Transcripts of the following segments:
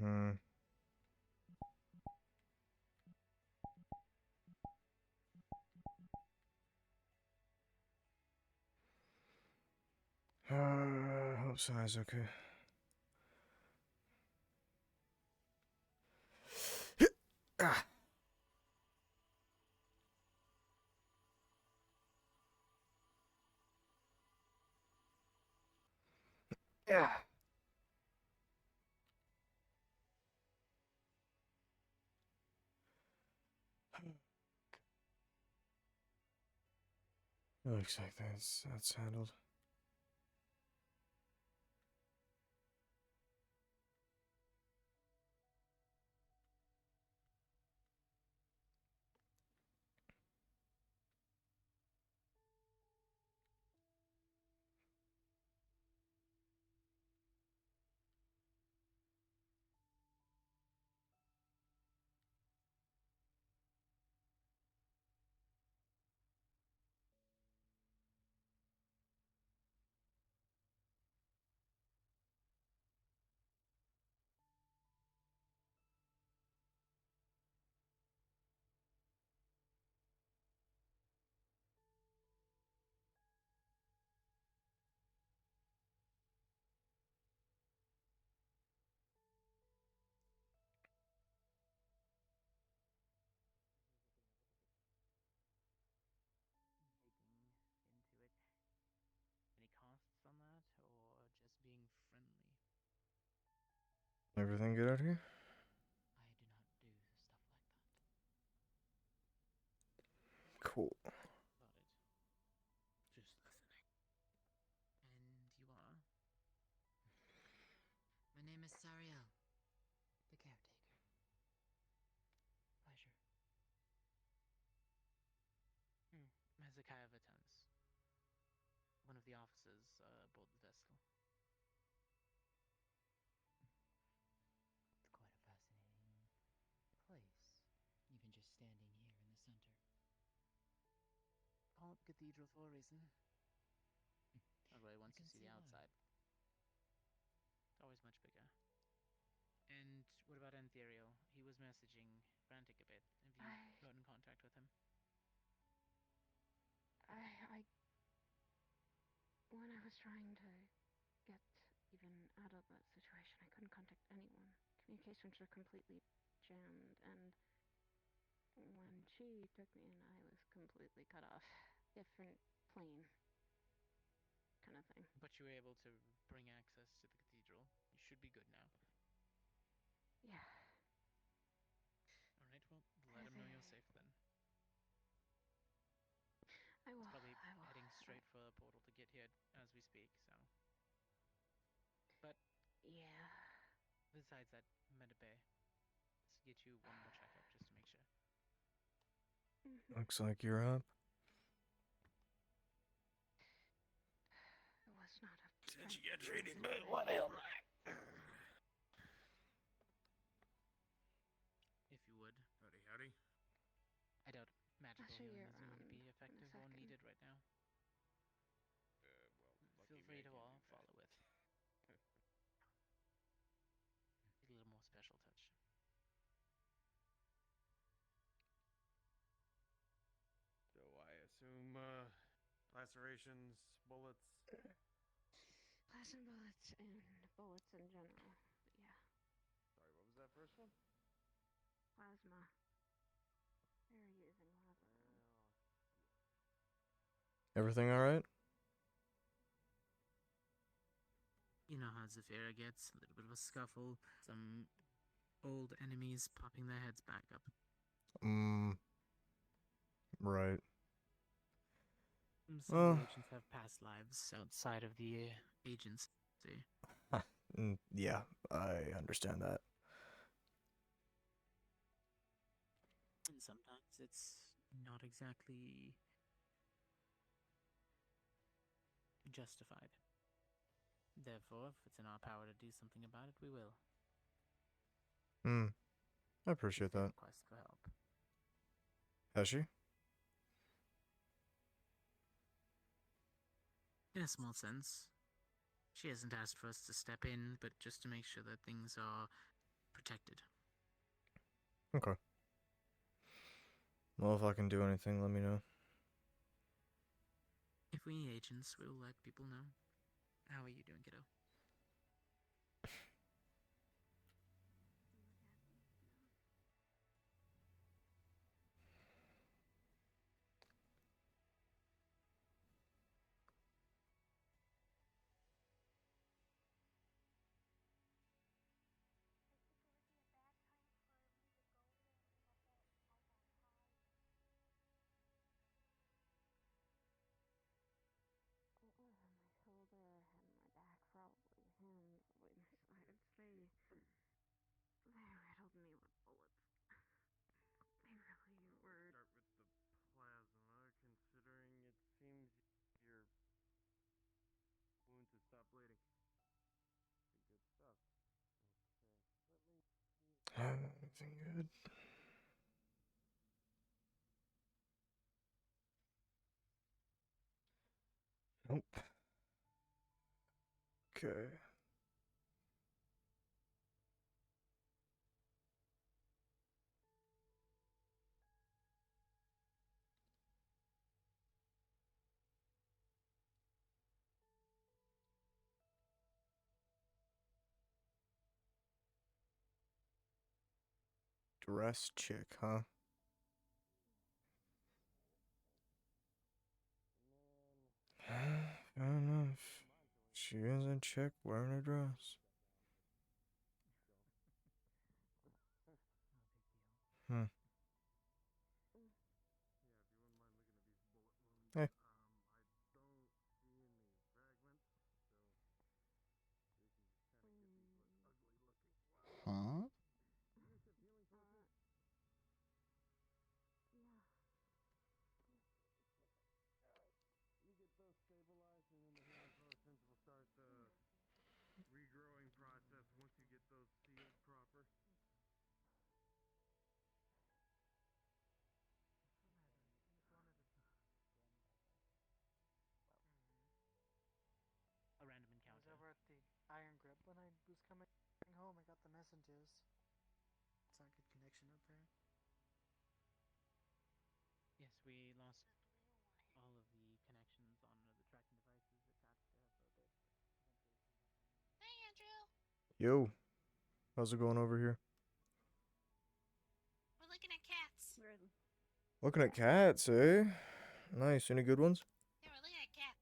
Hmm. Hope Sai's okay. Ah. Yeah. Looks like that's handled. Taking into it any costs on that, or just being friendly? Everything good out here? I do not do stuff like that. Cool. Got it. Just listening. And you are? My name is Sariel, the caretaker. Pleasure. Hezekiah Vitens. One of the officers aboard the vessel. It's quite a fascinating place, even just standing here in the center. Call it the cathedral for a reason. Everybody I wants to can see see the why. outside. It's always much bigger. And what about Antherial? He was messaging frantic a bit. Have you got in contact with him? I when I was trying to get even out of that situation, I couldn't contact anyone. Communications were completely jammed, and when she took me in, I was completely cut off. Different plane, kind of thing. But you were able to bring access to the cathedral. You should be good now. Yeah. Alright, well, let him know you're safe then. I will. He's probably I will. heading straight for the portal to get here as we speak, so. But Yeah. besides that, Medibay, let's get you one more checkup just to make sure. Looks like you're up. It was not a. Did you get treated, but what ailed me? If you would. Howdy, howdy. I doubt magical I'll show healing you is going to be around in a effective or second. needed right now. Well, Feel lucky me, free I to can't all do follow with that. a little more special touch. So I assume, lacerations, bullets. Glass and bullets in general. But yeah. Sorry, what was that first one? Plasma. They're using plasma. Well, Everything alright? You know how Zafira gets, a little bit of a scuffle, some old enemies popping their heads back up. Right. Some of the agents have past lives outside of the agency. Yeah, I understand that. And sometimes it's not exactly justified. Therefore, if it's in our power to do something about it, we will. I appreciate that. Request for help. Has she? In a small sense. She hasn't asked for us to step in, but just to make sure that things are protected. Okay. Well, if I can do anything, let me know. If we need agents, we'll let people know. How are you doing, kiddo? Or on my shoulder and my back, probably hands, probably my sides. They riddled me with bullets. They really were. Start with the plasma, considering it seems your wounds have stopped bleeding. Pretty good stuff. Okay, let me see. Anything good? Nope. Okay. Dress chick, huh? Fair enough. She is a chick wearing a dress. No big deal. Hmm. Yeah, if you wouldn't mind looking at these bullet wounds. Hey. I don't see any fragments, so we can just kind of get these ugly looking. Huh? You guys have healing potions? Yeah. You get those stabilized, and then the healing potions will start the regrowing process once you get those sealed proper. A random I was encounter. over at the Iron Grip when I was coming home. I got the messages. It's not good connection up there. Yes, we lost all of the connections on the tracking devices attached there for a bit, but eventually came back on. Hi, Andrew. Yo. How's it going over here? We're looking at cats. Looking at cats, eh? Nice. Any good ones? Yeah, we're looking at cats.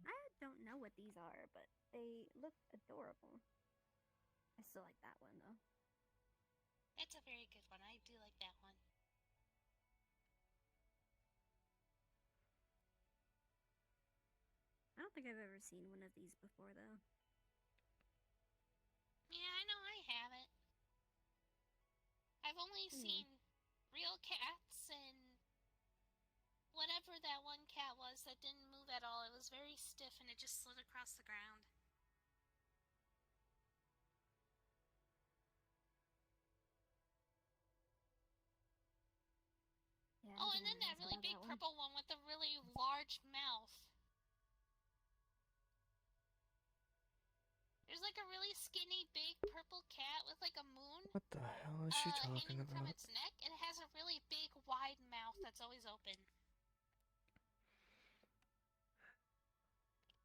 I don't know what these are, but they look adorable. I still like that one though. That's a very good one. I do like that one. I don't think I've ever seen one of these before though. Yeah, I know I haven't. I've only seen real cats and whatever that one cat was that didn't move at all. It was very stiff and it just slid across the ground. Yeah, Oh, I and then that didn't really realize big about that one. purple one with the really large mouth. There's like a really skinny, big purple cat with like a moon What the hell is she talking hanging from about? its neck. It has a really big, wide mouth that's always open.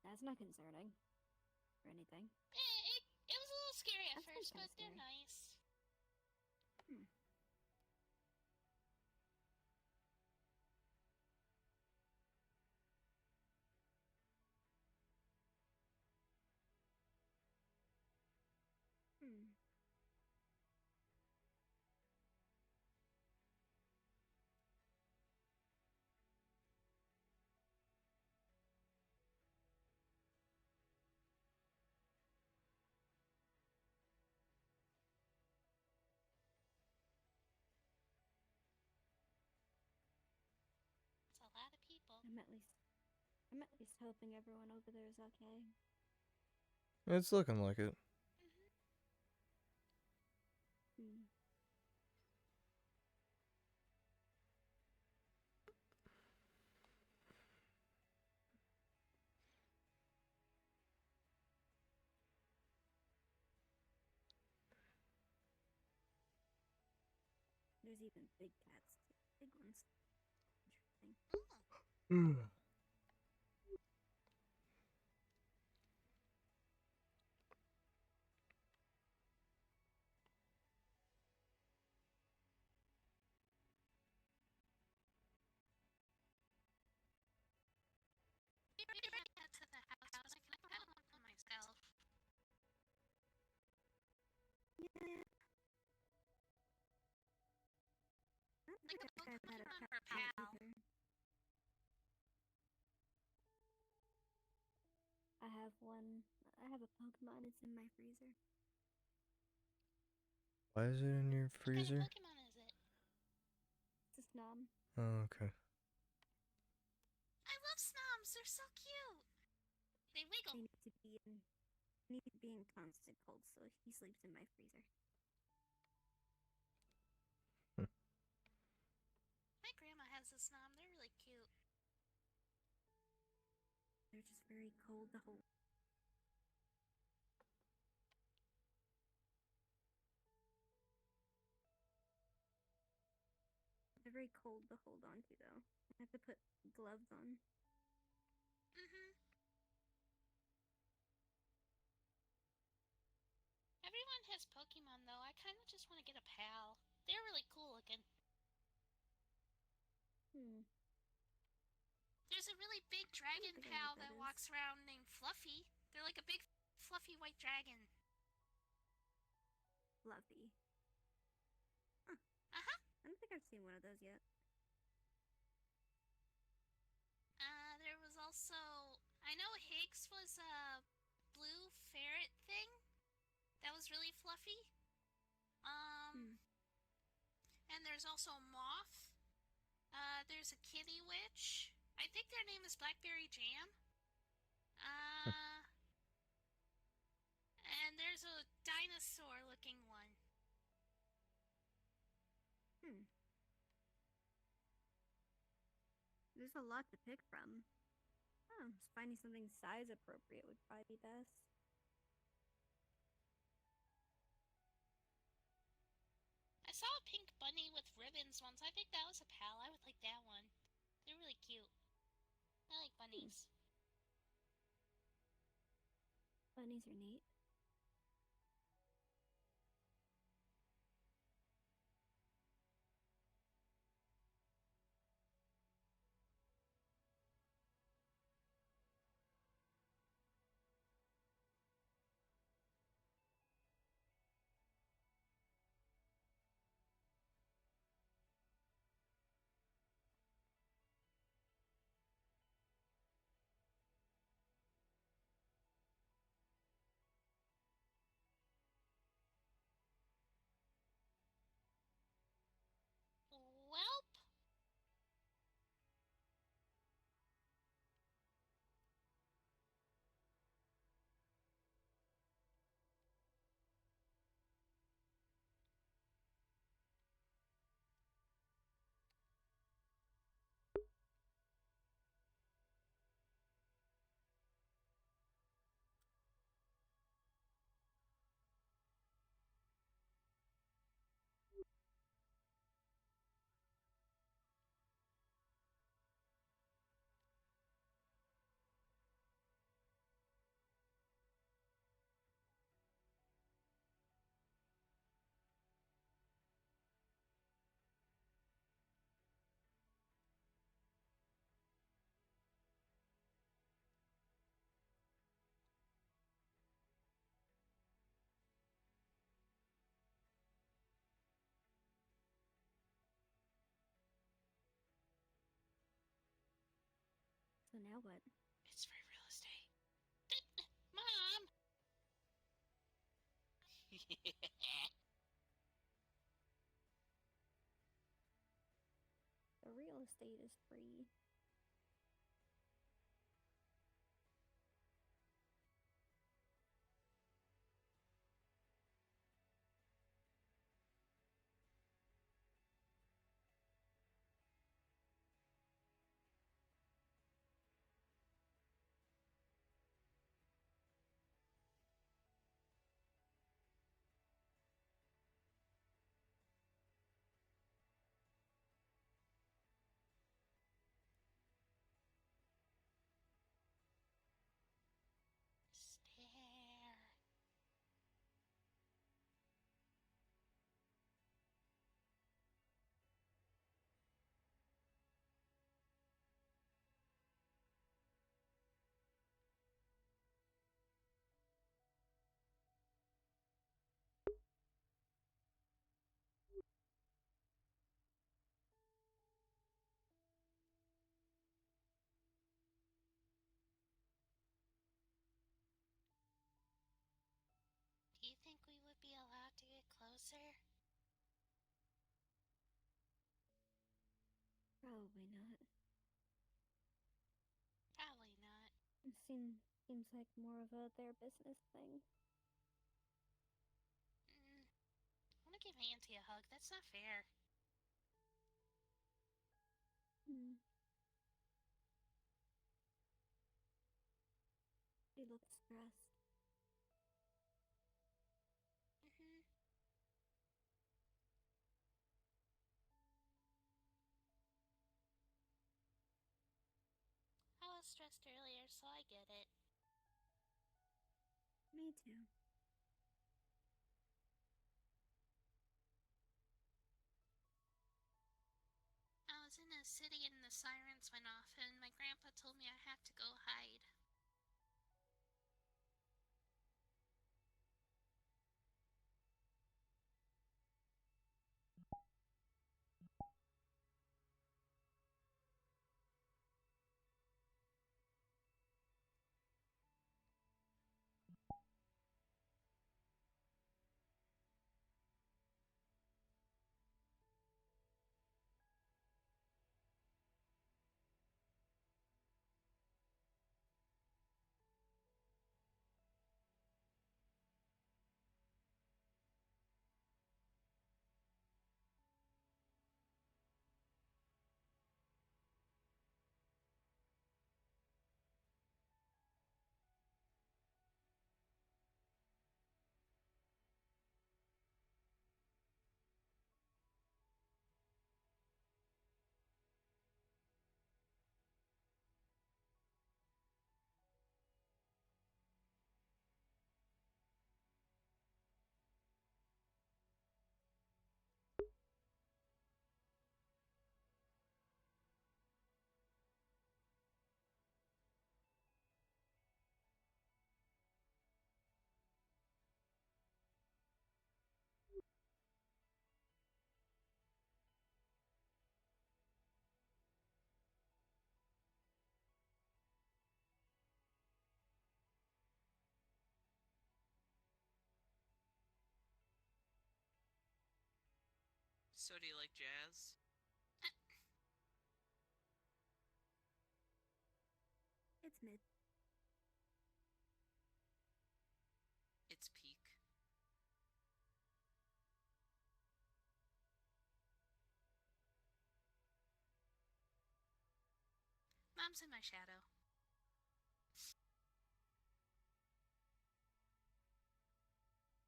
That's not concerning or anything. It was a little scary at That sounds first, kinda but they're scary. nice. It's a lot of people. I'm at least hoping everyone over there is okay. It's looking like it. Hmm. There's even big cats, too. Big ones. Interesting. Maybe I get to the house, I can pet one for myself. Yeah. I don't think I've had a Pokemon pet for pal. either. I have one. I have a Pokemon. It's in my freezer. Why is it in your What kind of freezer? Pokemon is it? It's a Snom. Oh, okay. I love Snoms, they're so cute. They wiggle. They need to be in constant cold, so he sleeps in my freezer. My grandma has a Snom, they're really cute. They're just very cold to hold. They're very cold to hold on to, though. I have to put gloves on. Everyone has Pokemon though. I kind of just want to get a pal. They're really cool looking. There's a really big dragon think I know pal what that that is. walks around named Fluffy. They're like a big, fluffy white dragon. Fluffy. Huh. I don't think I've seen one of those yet. There was also, I know Higgs was a blue ferret thing that was really fluffy. And there's also Moth. There's a kitty witch. I think their name is Blackberry Jam. And there's a dinosaur looking one. There's a lot to pick from. Just finding something size appropriate would probably be best. I saw a pink bunny with ribbons once. I think that was a pal. I would like that one. They're really cute. I like bunnies. Bunnies are neat. Welp. So now what? It's free real estate. Mom! The real estate is free. closer? Probably not. Probably not. It seems like more of their business thing. I want to give Auntie a hug. That's not fair. Hmm. She looks stressed. I was stressed earlier, so I get it. Me too. I was in a city and the sirens went off, and my grandpa told me I have to go hide. So do you like jazz? It's mid. It's peak. Mom's in my shadow.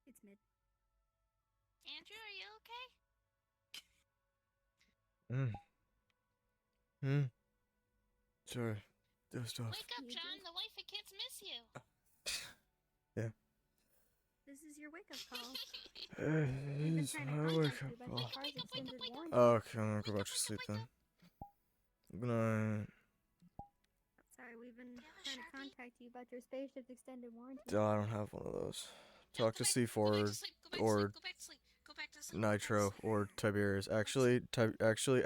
It's mid. Andrew, are you okay? Sorry. Dozed off. Wake up, You John. did? The wife and kids miss you. Yeah. This is your wake-up call. It's trying to my contact wake you, up but call. the car's extended warranty. Oh, okay, I'm gonna go back to sleep then. Good night. Sorry, we've been Do you have a trying to Sharpie? contact you about your spaceship's extended warranty. Oh, I don't have one of those. No, Talk go to back, C4 go back to sleep, go back to or sleep, go back to sleep, go back to sleep, Nitro go or Tiberius. back to Actually, sleep. tell Go back to sleep.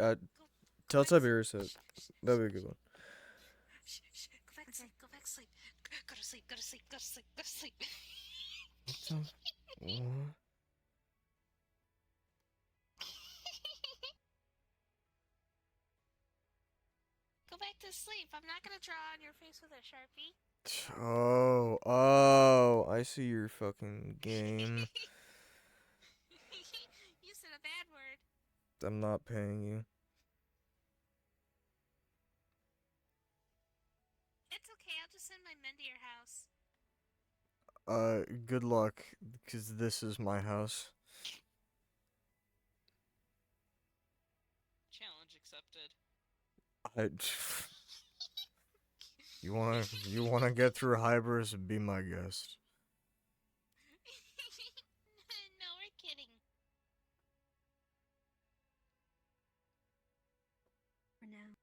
Tiberius that. That'd be a good one. Shh, shh, go back to sleep, go back to sleep. Go to sleep, go to sleep, go to sleep, go to sleep. What? Go back to sleep. I'm not gonna draw on your face with a Sharpie. Oh, I see your fucking game. You said a bad word. I'm not paying you. It's okay, I'll just send my men to your house. Good luck, because this is my house. Challenge accepted. You wanna get through Hybris? Be my guest. No, we're kidding. For now.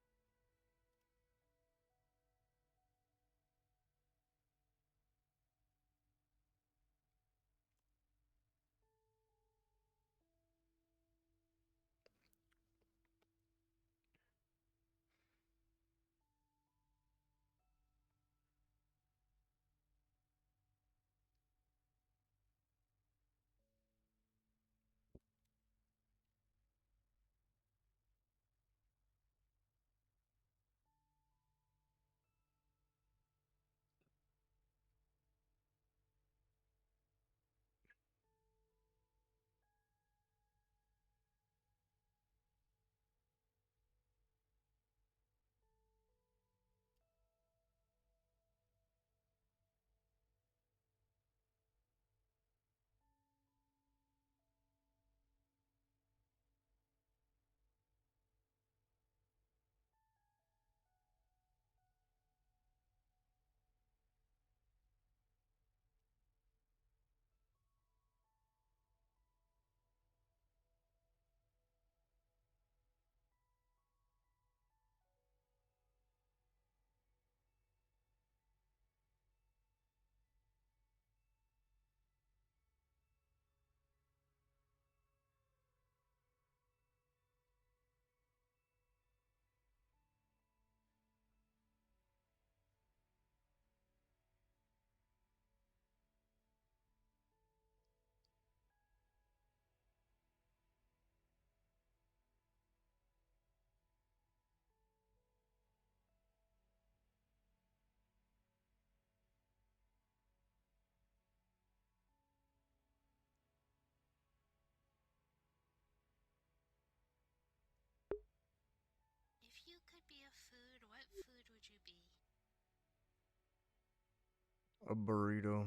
A burrito.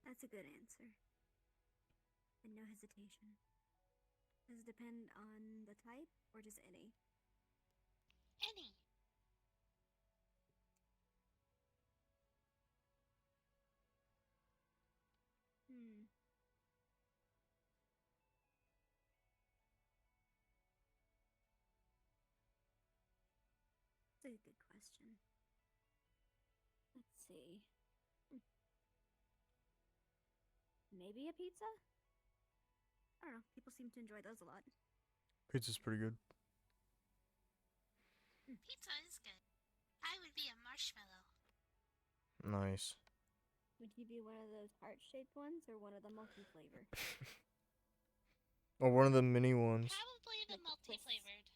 That's a good answer. And no hesitation. Does it depend on the type or just any? Any. Hmm. That's a good question. Let's see. Maybe a pizza? I don't know. People seem to enjoy those a lot. Pizza's pretty good. Pizza is good. I would be a marshmallow. Nice. Would you be one of those heart-shaped ones or one of the multi-flavor? Or one of the mini ones. Probably the Like the twists. multi-flavored.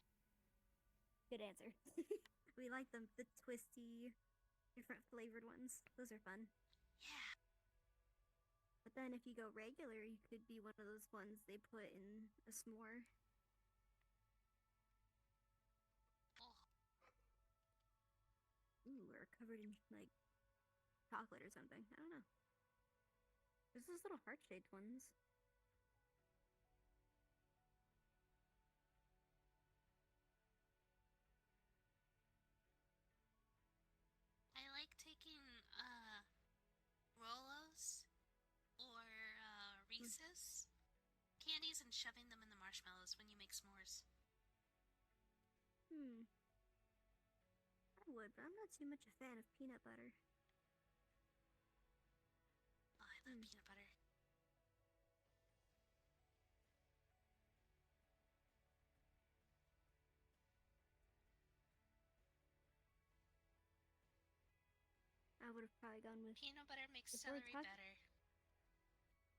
Good answer. We like the twisty, different flavored ones. Those are fun. Yeah. But then if you go regular, you could be one of those ones they put in a s'more. Oh. Ooh, or covered in like chocolate or something. I don't know. There's those little heart-shaped ones. I like taking Rolos or Reese's candies and shoving them in the marshmallows when you make s'mores. I would, but I'm not too much a fan of peanut butter. Oh, I love peanut butter. I would have probably gone with. Peanut butter makes If we're celery talk- better.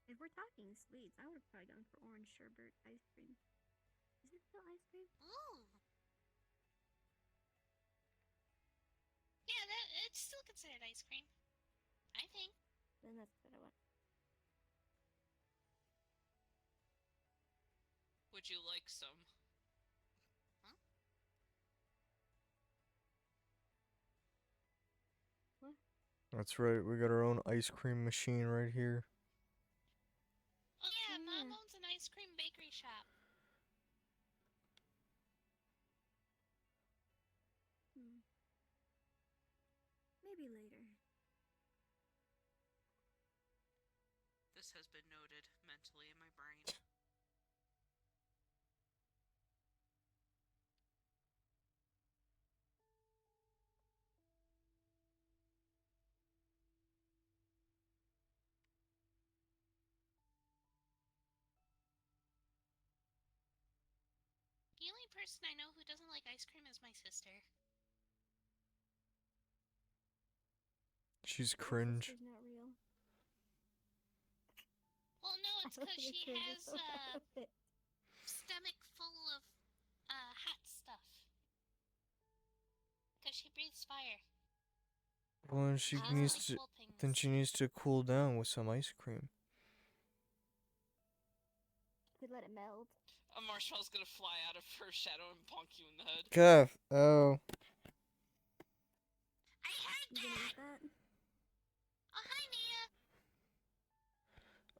If we're talking sweets, I would have probably gone for orange sherbet ice cream. Is it still ice cream? Ooh. Yeah, it's still considered ice cream. I think. Then that's what I want. Would you like some? Huh? What? That's right. We got our own ice cream machine right here. Oh yeah, Mom Yeah. owns an ice cream bakery shop. Maybe later. This has been noted mentally in my brain. The only person I know who doesn't like ice cream is my sister. She's Your cringe. sister's not real. Well, no, it's I love because your she cringe has is so a perfect. stomach full of hot stuff. Because she breathes fire. Well, then she She needs doesn't to. like cool things. Then she needs to cool down with some ice cream. Could let it melt. A marshmallow's gonna fly out of her shadow and bonk you in the head. Kef. Oh. I heard You gonna that! eat that? Oh, hi, Nia!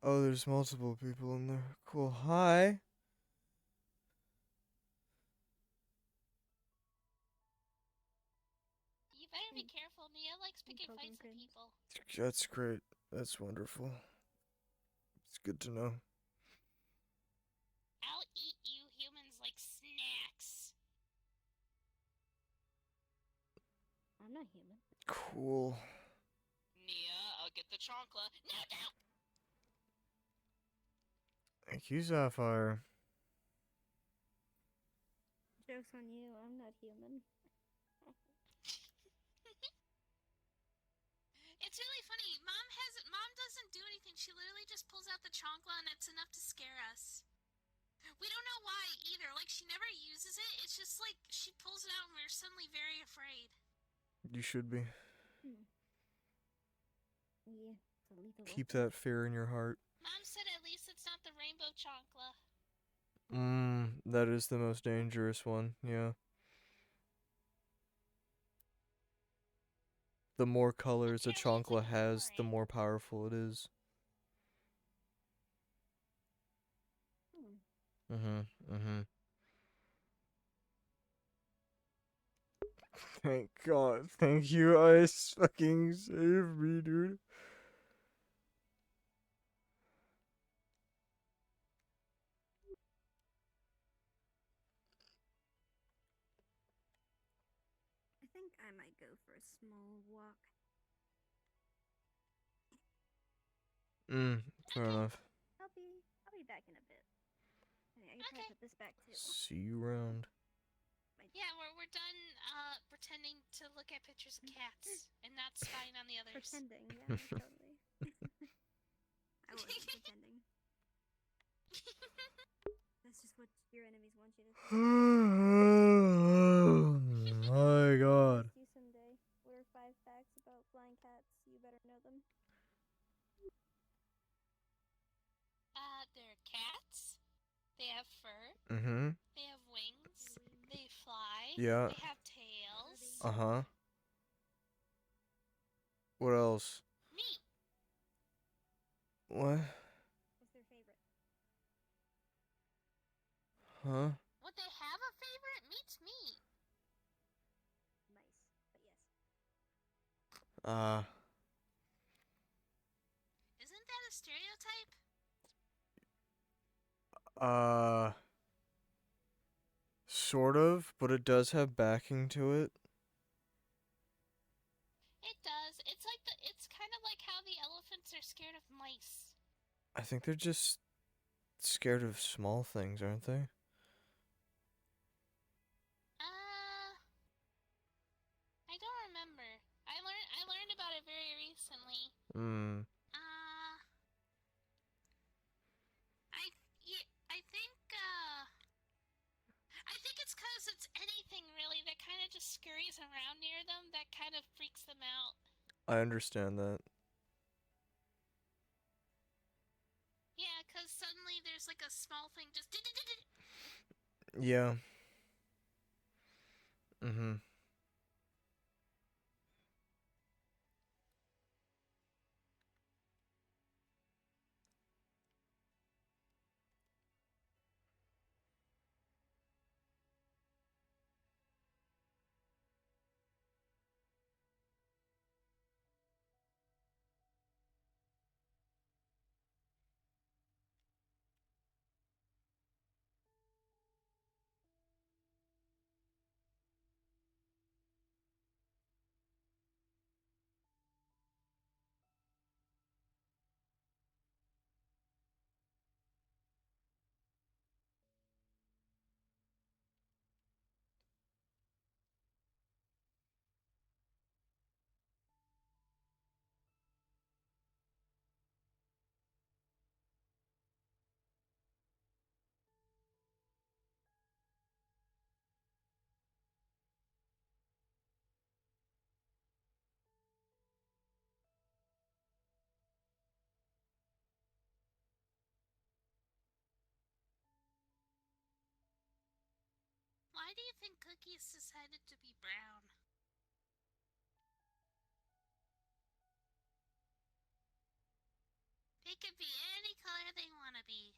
Oh, there's multiple people in there. Cool. Hi. You better be careful. Nia likes picking poking fights with cringe. people. That's great. That's wonderful. It's good to know. I'll eat you humans like snacks. I'm not human. Cool. Nia, I'll get the chocolate. No, no! Thank you, Sapphire. Joke's on you, I'm not human. It's really funny. Mom doesn't do anything. She literally just pulls out the chancla and it's enough to scare us. We don't know why either. Like, she never uses it. It's just like she pulls it out and we're suddenly very afraid. You should be. Yeah, it's a lethal Keep weapon. that fear in your heart. Mom said at least it's not the rainbow chancla. That is the most dangerous one. Yeah. the more colors a Apparently it's, chancla like, has, the alluring. more powerful it is. Mm-hmm. Thank God. Thank you, Ice. Fucking save me, dude. I think I might go for a small walk. Fair enough. I'll be back in a bit. I can probably put this back too. See you around. Yeah, we're done pretending to look at pictures of cats and not spying on the others. Pretending, yeah, totally. I wasn't pretending. That's just what your enemies want you to think. Oh my God. See you someday. What are 5 facts about flying cats? You better know them. They're cats. They have fur. Mm-hmm. They have wings. They fly. Yeah. They have tails. Uh-huh. What else? Meat. What? What's their favorite? Huh? Would they have a favorite? Meat's meat. Mice, but yes. Isn't that a stereotype? Sort of, but it does have backing to it. It does. It's kind of like how the elephants are scared of mice. I think they're just scared of small things, aren't they? I don't remember. I learned about it very recently. I think it's because it's anything really that kind of just scurries around near them that kind of freaks them out. I understand that. Yeah, because suddenly there's like a small thing just. Yeah. Mm-hmm. Why do you think Cookies decided to be brown? They could be any color they want to be.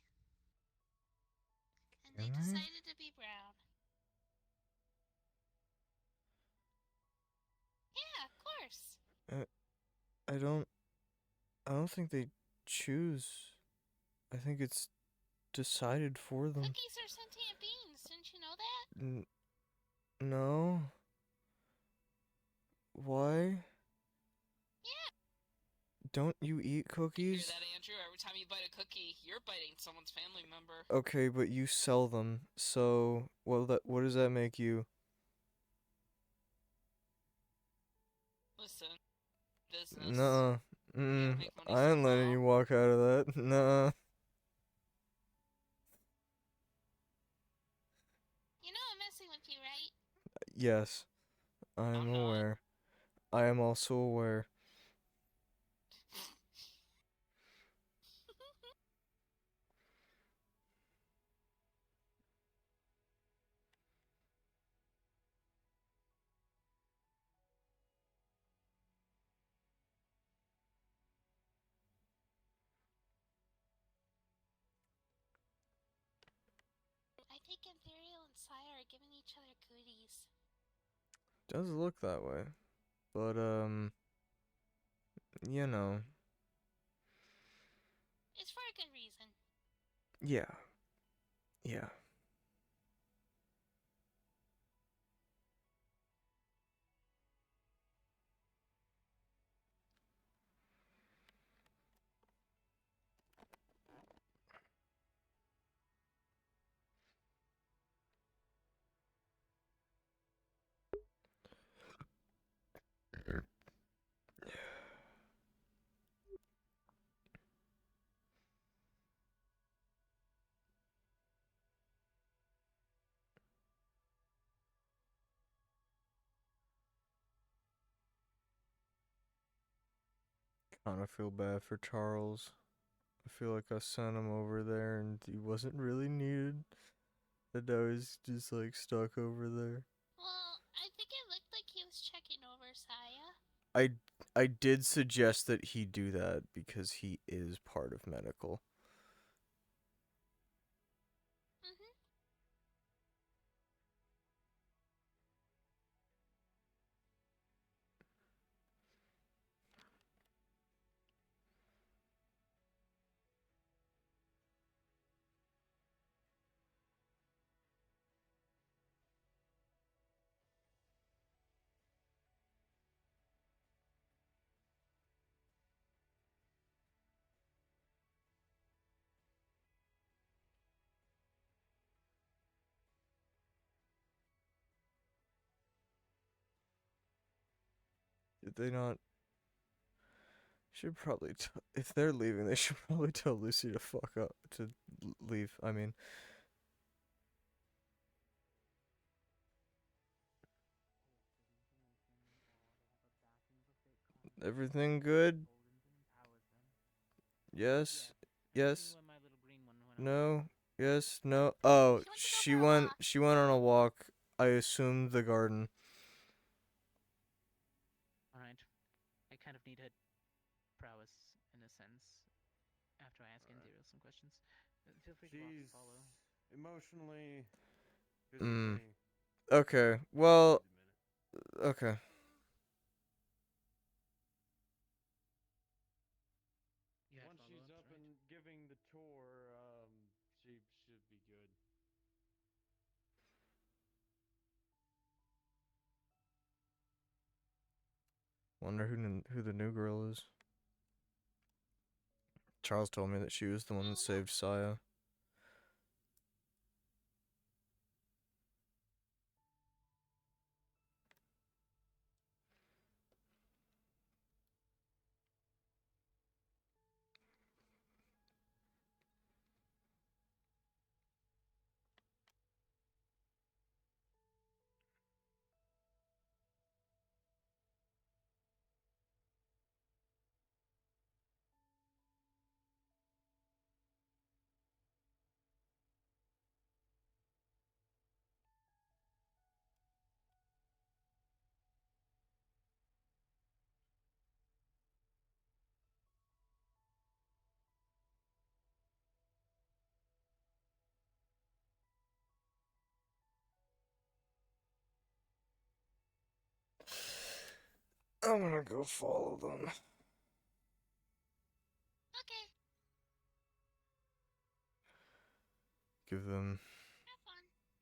And they decided to be brown. Yeah, of course. I don't think they choose. I think it's decided for them. Cookies are sentient beings. Didn't you know that? No. Why? Yeah. Don't you eat You cookies? hear that, Andrew? Every time you bite a cookie, you're biting someone's family member. Okay, but you sell them, so what does that make you? Listen, business. Nuh-uh. You gotta make money I ain't letting you somehow. walk out of that. Nuh-uh. You know I'm messing with you, right? Yes, I am I'm not. aware. I am also aware. Saya are giving each other goodies. Does look that way. But, you know. It's for a good reason. Yeah. Yeah. Kind of feel bad for Charles. I feel like I sent him over there and he wasn't really needed. And now he's just like stuck over there. Well, I think it looked like he was checking over Saya. I did suggest that he do that because he is part of medical. Mm-hmm. Did they not? Should probably if they're leaving, they should probably tell Lucy to fuck up, to leave. I mean, everything good? Yes. Yes. My little green one went No. Yes. No. Oh, she went on a walk. I assumed the garden. Alright. I kind of need her prowess, in a sense, after I ask Indira some questions. Feel free to walk and She's follow. emotionally, physically. Okay. Well. Okay. Once she's up and giving the tour, she should be good. Wonder who the new girl is. Charles told me that she was the one that saved Saya. I'm gonna go follow them. Okay.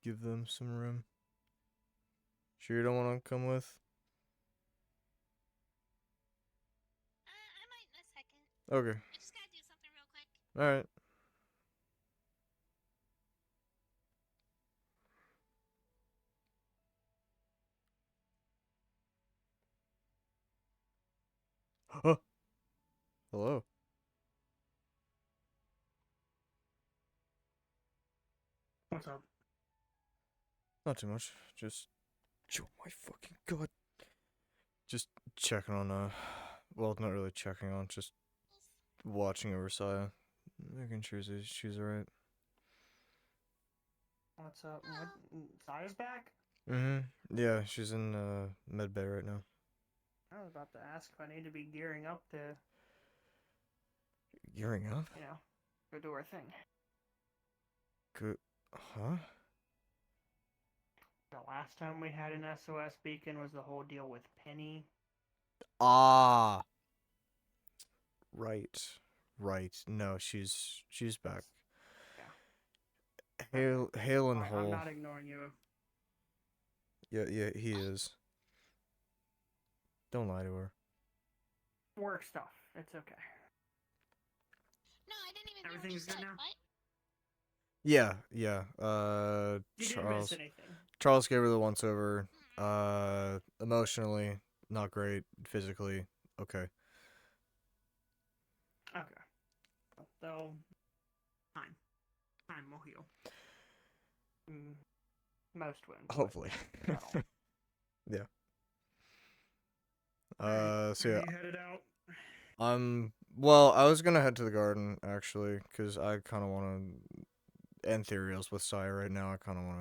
Give them some room. Sure you don't want to come with? I might in a second. Okay. I just gotta do something real quick. Alright. Hello. What's up? Not too much. Just, oh my fucking god. Just checking on, well, not really checking on, just watching over Saya. Making sure she's alright. What's up? What? Saya's back? Yeah, she's in, med bay right now. I was about to ask if I need to be gearing up to, Gearing up? you know, go do our thing. Good. Huh? last time we had an SOS beacon was the whole deal with Penny. Ah. Right. No, she's back. Yeah. Hale and I'm whole. not ignoring you. Yeah, he is. Don't lie to her. Work stuff. It's okay. No, I didn't even hear what you Everything's good said. now? What? Yeah. You didn't miss anything. Charles gave her the once over. Emotionally, not great. Physically, okay. Okay. So, time will heal. Most wounds. Hopefully. Yeah. So yeah. Are you headed out? Well, I was gonna head to the garden actually, cause I kind of want to end Therios with Saya right now. I kind of want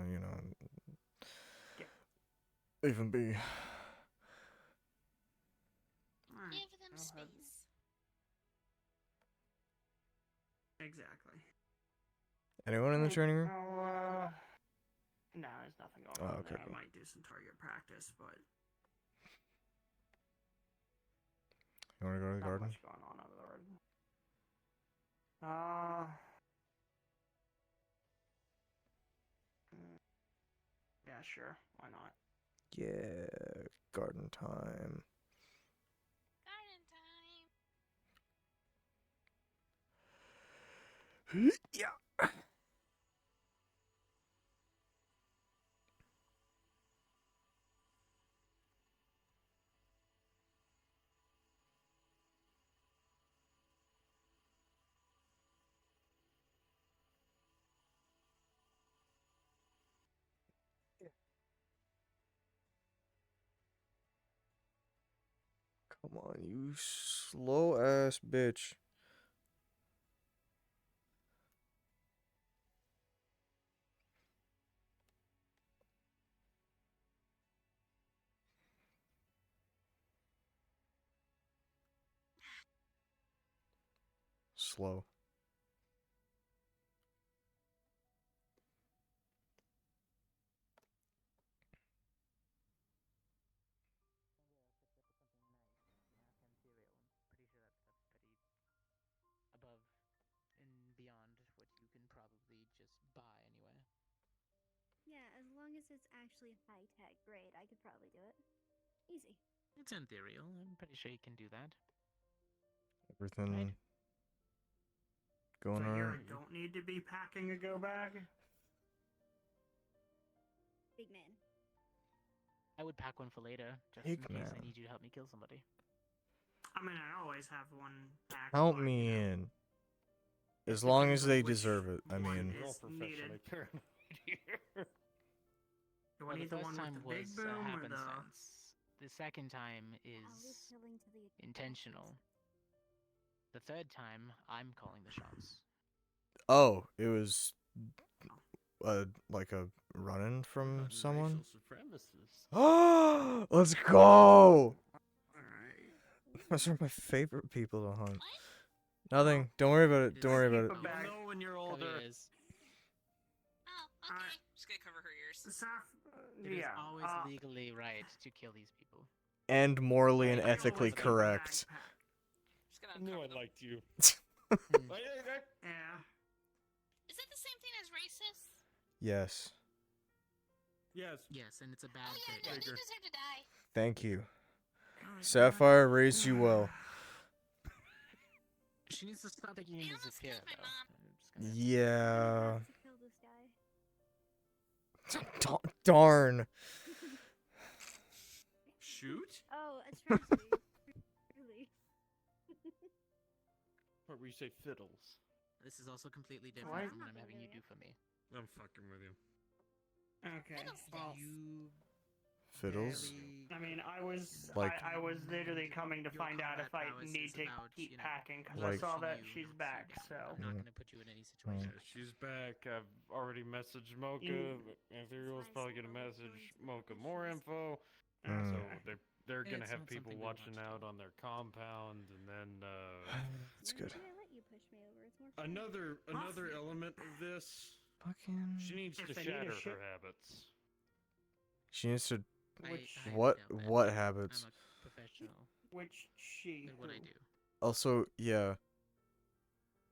to, even be. Give them space. Exactly. Anyone in the training room? No, there's nothing going Oh, on okay, there. cool. I might do some target practice, but You want to go to the not garden? much going on over there. Yeah, sure. Why not? Yeah, garden time. Garden time. Yeah. Come on, you slow ass bitch. Slow. Above and beyond what you can probably just buy anyway. Yeah, as long as it's actually high tech, great. I could probably do it. Easy. It's ethereal. I'm pretty sure you can do that. Everything Right. going So you on. don't need to be packing a go bag? Big man. I would pack one for later, just Big in case I man. need you to help me kill somebody. I mean, I always have one packed. Count but, me you know, in. it As long depends as on they which deserve it. I one mean, We're all is professionally needed. paranoid here. Do I Well, need the the first one time with the big was boom or the? happenstance. The second time Always is killing to the intentional. The third time, I'm calling the shots. oh, it was like a run-in from Fucking someone. Racial supremacists. Oh, let's go! Alright. Those are my favorite people to hunt. What? Nothing. Don't worry about it. Don't Is- worry about it. Keep a bag. You'll know when you're Cover older. your ears. Oh, okay. Just gonna cover her ears. It is Yeah. always legally right to kill these people. And morally and I always ethically keep a correct. backpack. Just gonna I knew uncover I them. liked you. Yeah. Is it the same thing as racist? Yes. Yes. Yes, and it's a bad Oh yeah, thing. no, they Trigger. deserve to die. Thank you. God, Sapphire raised you well. She needs to stop taking You you as almost a peer, killed my though. mom. I'm just gonna- Yeah. have to kill this guy. Darn. Shoot? Oh, a tragedy. Really. What were you say, fiddles? This is also completely different What? from what I'm having you do for me. I'm fucking with you. Okay. Well, You Fiddles? I mean, I was Like- I was literally coming to Your find out if I combat prowess need is to about, keep you know, packing because Like- I saw that you, she's not back. you. So I'm not gonna put you in any situation. Yeah, like that. she's back. I've already messaged Mocha. Ethereal's probably gonna message Mocha more info. Mm. So they're gonna It's have not people something we watching want to out do. on their compound, and then That's good. Maybe I let you push me over. It's more fun. another element of this. Fucking. She needs If to they need a shatter ship- her habits. She needs to. I Which- highly What? doubt that. What habits? I'm a professional Which she? at what I who? do. Also, yeah.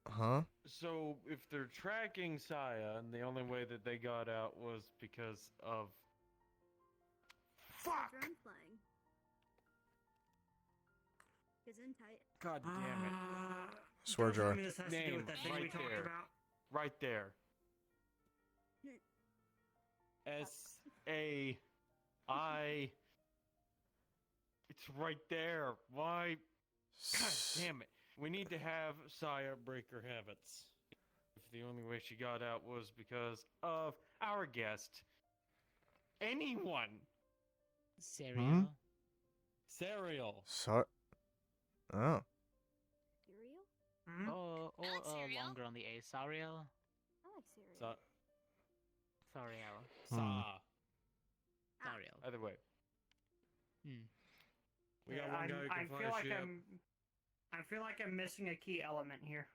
Huh? So if they're tracking Saya, and the only way that they got out was because of fuck. Drone flying. Gesundheit. God damn it! Swear Don't tell jar. me this has to do Name with that thing we right talked there. about. Right there. S-A-I. It's right there. Why? God damn it. We need to have Saya break her habits. If the only way she got out was because of our guest. Anyone. Cereal. Cereal. So. Oh. Cereal? Hmm? Or I like cereal. longer on the A. Sariel. I like cereal. Sa. Sariel. Sa. Sariel. Either way. Hmm. We got Yeah, one guy who I can fly feel a like ship. I feel like I'm missing a key element here.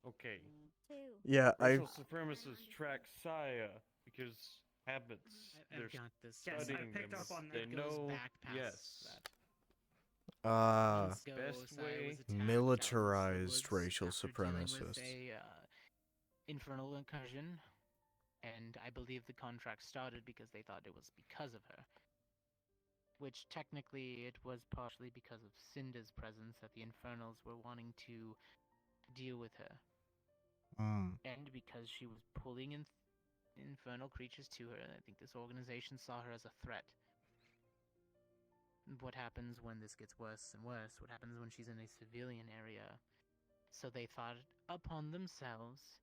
Okay. Two. Yeah, I. Racial supremacists track Saya because habits. They're I've got this. Yes, I studying picked them. up on They that. It goes know. back past Yes. that. Ah. Months ago, best Saya way- was attacked out in the Militarized woods racial after dealing with supremacists. a infernal incursion, and I believe the contract started because they thought it was because of her. Which technically it was partially because of Cinda's presence that the infernals were wanting to deal with her, and because she was pulling in infernal creatures to her. I think this organization saw her as a threat. What happens when this gets worse and worse? What happens when she's in a civilian area? So they thought upon themselves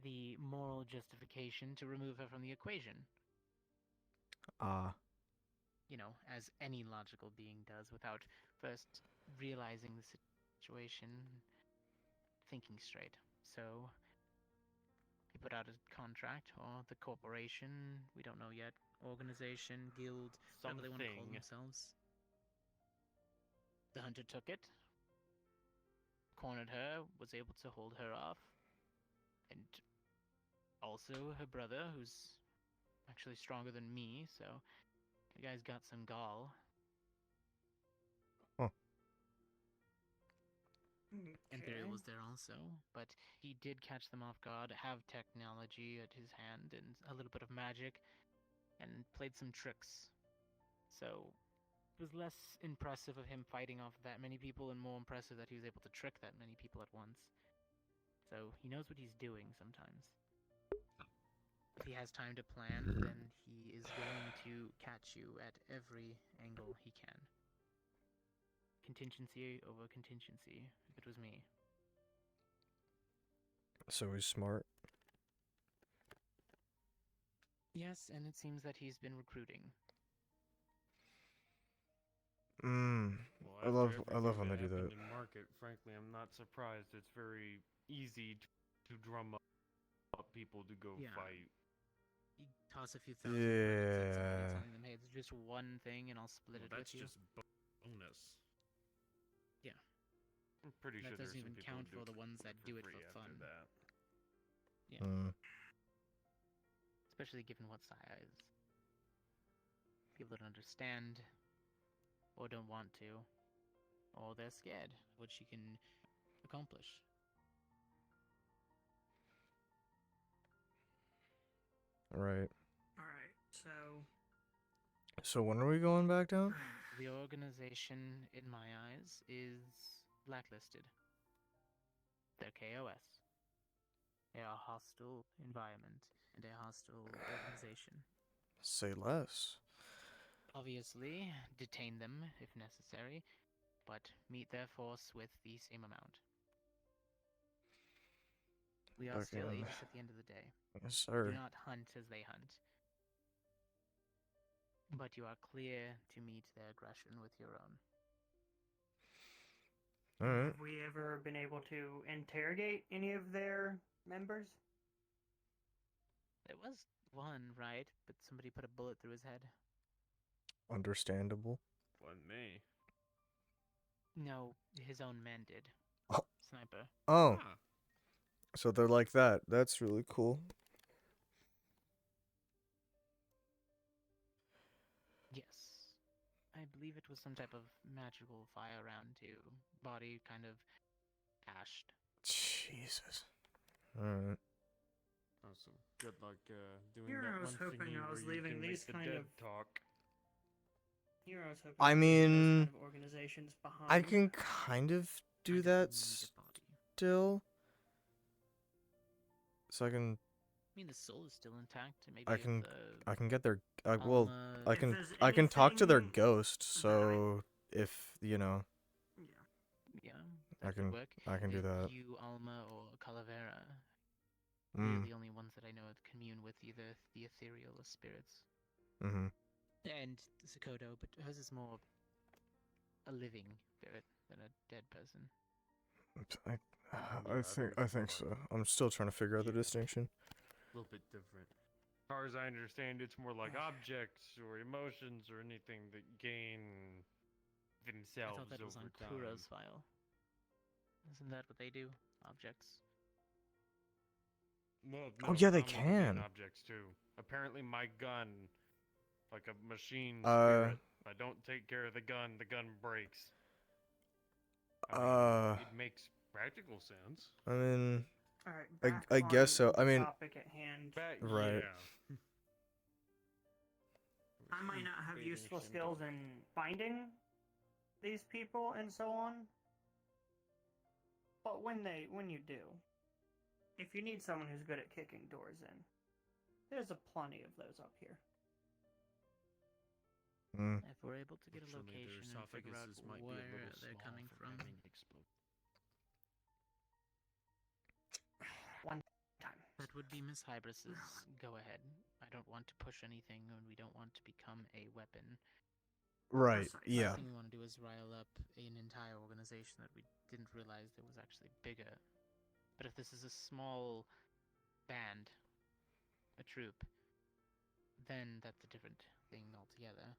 the moral justification to remove her from the equation. Ah. You know, as any logical being does, without first realizing the situation, thinking straight. So he put out a contract, or the corporation, we don't know yet, organization, guild, whatever they want to call Something. themselves. The hunter took it, cornered her, was able to hold her off, and also her brother, who's actually stronger than me, so the guy's got some gall. Imperial was there also, but he did catch them off guard, have technology at his hand, and a little bit of magic, and played some tricks. So it was less impressive of him fighting off that many people, and more impressive that he was able to trick that many people at once. So he knows what he's doing sometimes. If he has time to plan, then he is going to catch you at every angle he can. Contingency over contingency, if it was me. So he's smart. Yes, and it seems that he's been recruiting. Well, I after love everything when they do happened that. In market, frankly, I'm not surprised. It's very easy to drum up people to go Yeah. fight. You toss a few thousand credits at somebody, Yeah. telling them, hey, it's just one thing and I'll split it with you. That's just bonus. Yeah. I'm pretty That sure doesn't there's some even people count who for the ones that do it free for after fun. That. Yeah. Mm. Especially given what Saya is. People don't understand, or don't want to, or they're scared of what she can accomplish. Right. Alright, so. So when are we going back down? The organization, in my eyes, is blacklisted. They're KOS. They are a hostile environment and a hostile organization. Say less. Obviously, detain them if necessary, but meet their force with the same amount. We are still Fucking- Aegis at the end of the day. Yes, Do sir. not hunt as they hunt. But you are clear to meet their aggression with your own. Alright. Have we ever been able to interrogate any of their members? There was one, right? But somebody put a bullet through his head. Understandable. Wasn't me. No, his own men did. Oh. Sniper. Oh, Huh. so they're like that. That's really cool. I believe it was some type of magical fire around too. Body kind of ashed. Jesus. Alright. Awesome. Good luck doing Here that I was one hoping thingy I was where you leaving can these make the kind dead of- talk. Here I was hoping I to leave those mean, kind of organizations behind. I can kind of do Kind of that need a body. still. So I can I mean, the soul is still intact. Maybe I if can the I can get their well Alma- I If can there's I can talk to their anything ghost, that so if you know Yeah. yeah, I that can could work. I can do If that. You, Alma, or Calavera. Mm. They're the only ones that I know that commune with either the ethereal or spirits. Mm-hmm. And Sakoto, but hers is more a living spirit than a dead person. I Yeah, I think so. I'm still trying to figure out the Yeah. distinction. A little bit different. As far as I understand, it's more like objects or emotions or anything that gain I themselves thought that was over on time. Kuro's file. Isn't that what they do? Objects. Well, Oh, no, yeah, they Alma gain can. objects too. Apparently, my gun, like a machine Uh, spirit, if I don't take care of the gun breaks. I mean, it makes practical sense. I mean, All right. I- Back I guess so. on I the mean- topic at hand. Right. Yeah. I might not have Fading useful symptom. skills in finding these people and so on. But when you do, if you need someone who's good at kicking doors in, there's a plenty of those up here. mm. If we're able to get a Fortunately, their location and figure out esophaguses might be a where little they're small coming from. having exploded. One time. That would be Miss Hybris's go ahead. I don't want to push anything, and we don't want to become a weapon. Right. Precisely. Yeah. Last thing we want to do is rile up an entire organization that we didn't realize there was actually bigger. But if this is a small band, a troop, then that's a different thing altogether.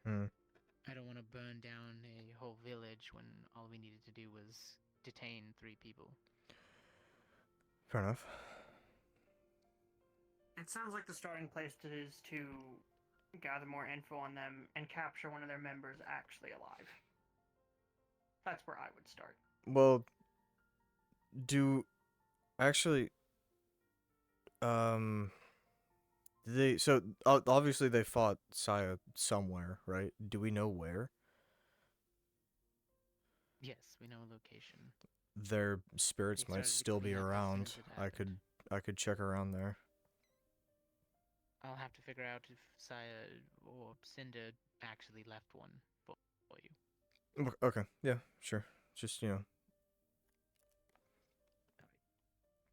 Hmm. I don't want to burn down a whole village when all we needed to do was detain 3 people. Fair enough. It sounds like the starting place is to gather more info on them and capture one of their members actually alive. That's where I would start. Well, actually they so obviously they fought Saya somewhere, right? Do we know where? Yes, we know a location. Their spirits They might started to still be clean up as soon around. as it happened. I could check around there. I'll have to figure out if Saya or Cinder actually left one for you. Okay. Yeah, sure. Just, you know.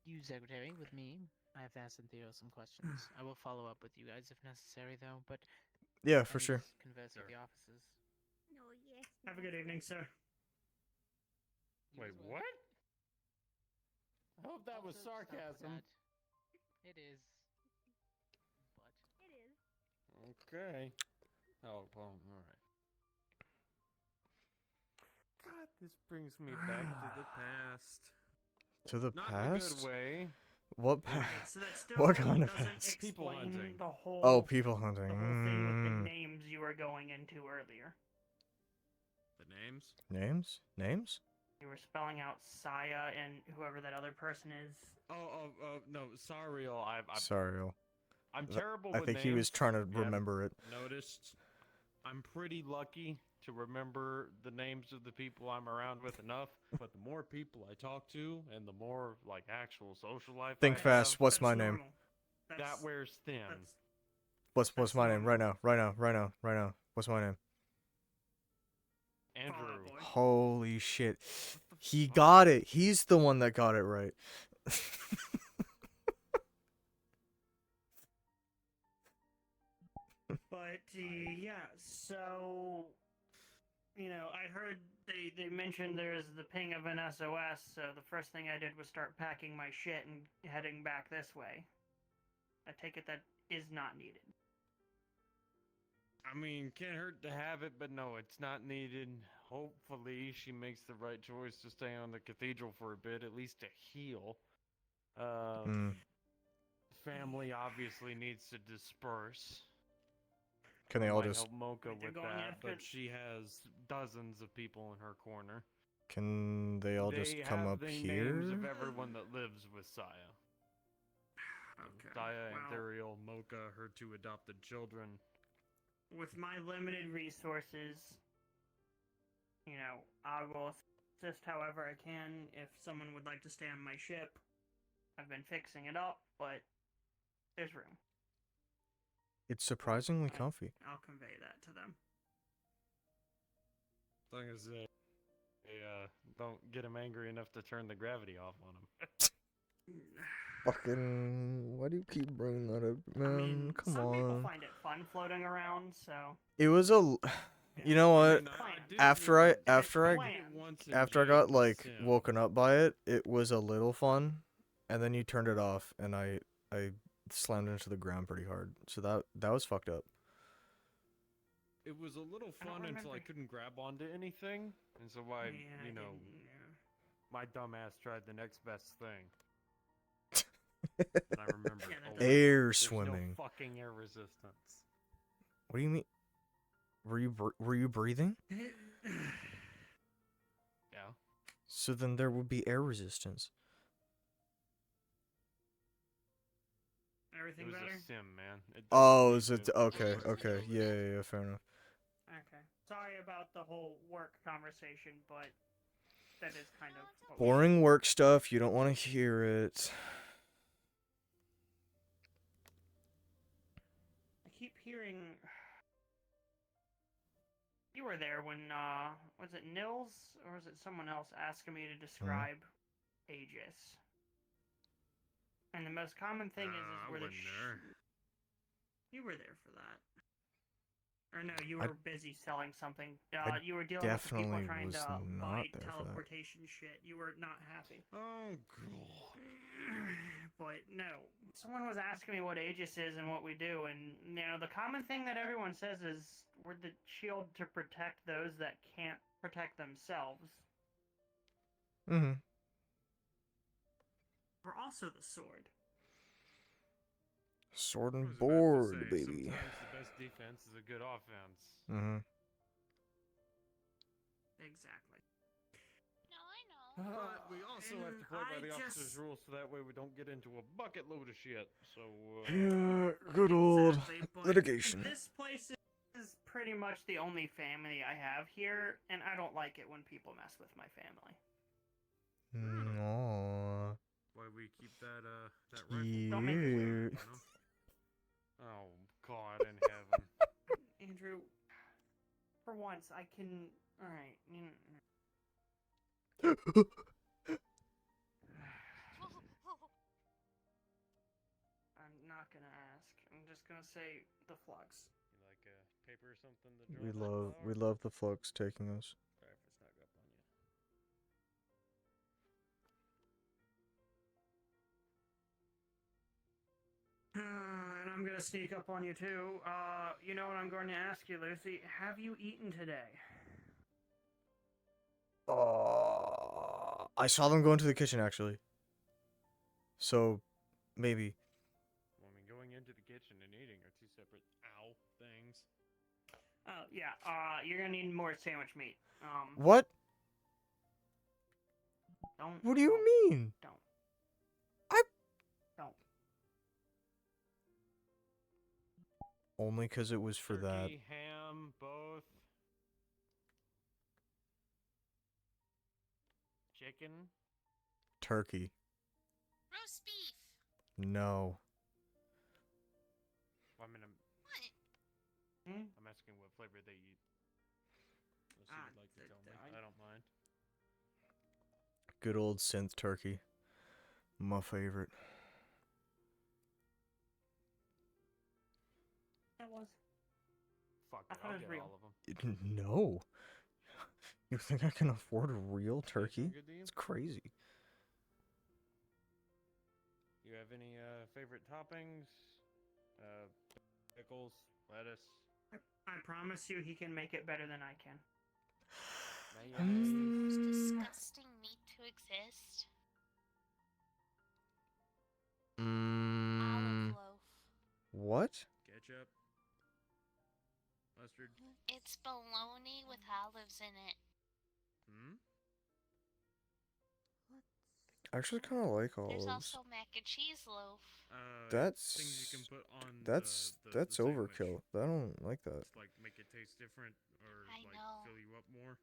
You, Secretary, with me. I have to ask Cynthia some questions. I will follow up with you guys if necessary, though, but Yeah, I for need sure. to converse with the officers. No, yes. Have a good evening, sir. You Wait, as well. what? I hope that was Also, stop with sarcasm. that. It is. But It is. Okay. Oh, well, alright. God, this brings me back to the past. To the Not past? in a good way. What Yeah. past? So that still What kind of doesn't past? People explain hunting. the whole Oh, people the hunting. whole thing with the Mm. names you were going into earlier. The names? Names? Names? You were spelling out Saya and whoever that other person is. Oh, no, Sariel. Sorry. I'm Th- terrible I with think names. he was trying to if you haven't remember it. Noticed. I'm pretty lucky to remember the names of the people I'm around with enough, but the more people I talk to and the more like actual social life Think I fast. have, What's That's my name? normal. that That's- wears thin. that's- What's that's my name? normal. Right now. What's my name? Fall Out Andrew. Boy. Holy shit. What the He fuck? got it. He's the one that got it right. But yeah, so I heard they mentioned there's the ping of an SOS, so the first thing I did was start packing my shit and heading back this way. I take it that is not needed. I mean, can't hurt to have it, but no, it's not needed. Hopefully, she makes the right choice to stay on the cathedral for a bit, at least to heal. Hmm. Family obviously needs to disperse. Can they I all might just help Mocha Wait, they're with going that, after- but she has dozens of people in her corner. can they all just They come have up the here? names of everyone that lives with Saya. Okay. Saya, well, Imperial, Mocha, her 2 adopted children. with my limited resources, you know, I will assist however I can if someone would like to stay on my ship. I've been fixing it up, but there's room. It's surprisingly I- comfy. I'll convey that to them. As long as they don't get him angry enough to turn the gravity off on him. Fucking, why do you keep bringing that up, I man? mean, Come some people on. find it fun floating around, so It was a. You know what? After I got like woken up by it, it was a little fun, and then you turned it off, and I slammed into the ground pretty hard. So that was fucked up. It was a little I don't fun until I remember. couldn't grab onto anything, and so I, yeah, you know, my dumbass tried the next best thing. And I remember Yeah, that Air there's swimming. no fucking air resistance. What do you mean? Were you breathing? Yeah. So then there would be air resistance. Everything It was better? a sim, man. It Oh, doesn't is need it to- okay? Yeah, fair enough. Okay. Sorry about the whole work conversation, but that is kind of what we- Boring work stuff. You don't want to hear it. I keep hearing. You were there when was it Nils or was it someone else asking me to describe Aegis? And the most common thing is I where the wasn't there. You were there for that. Or no, you I- were busy selling something. I You were dealing with the people definitely trying was to not buy there for that. teleportation shit. You were not happy. Oh god. But no, someone was asking me what Aegis is and what we do, and you know the common thing that everyone says is we're the shield to protect those that can't protect themselves. Mm-hmm. We're also the sword. Sword I and was about to board, say, baby. Sometimes the best defense is a good offense. Mm-hmm. Exactly. No, I know. But we also have to play by I the just- officer's rules so that way we don't get into a bucket load of shit. So, Yeah, good old Exactly, but litigation. This place is pretty much the only family I have here, and I don't like it when people mess with my family. Aww. why we keep that rifle. Don't make it weird. Cute. You know? Oh, God in heaven. Andrew, for once, I can. Alright. I'm not gonna ask. I'm just gonna say the flux. You like paper or something to We draw that love flower? the flux taking us. Sorry if I snuck up on you. And I'm gonna sneak up on you too. You know what I'm going to ask you, Lucy? Have you eaten today? I saw them go into the kitchen actually. So, maybe. Well, I mean, going into the kitchen and eating are two separate things. Oh yeah. You're gonna need more sandwich meat. What? Don't. What do you mean? Don't. I- Don't. Only because it was for that. Turkey, ham, both. Chicken. Turkey. Roast beef. No. Well, I mean, What? I'm asking what flavor they eat. Unless you would like to tell me. I don't mind. Good old synth turkey. My favorite. That was. Fuck I it, thought I'll it was get real. all of them. No. You think I can afford a real turkey? Sound good to you? It's crazy. You have any favorite toppings? Pickles, lettuce, I promise you, he can make it better than I can. mayonnaise. Most disgusting meat to exist. Olive loaf. What? Ketchup. Mustard? It's bologna with olives in it. Hmm? I actually kind of like There's olives. also mac and cheese loaf. Things you can put on That's the sandwich. overkill. I don't like that. Just, like, make it taste different or, I like, know. fill you up more.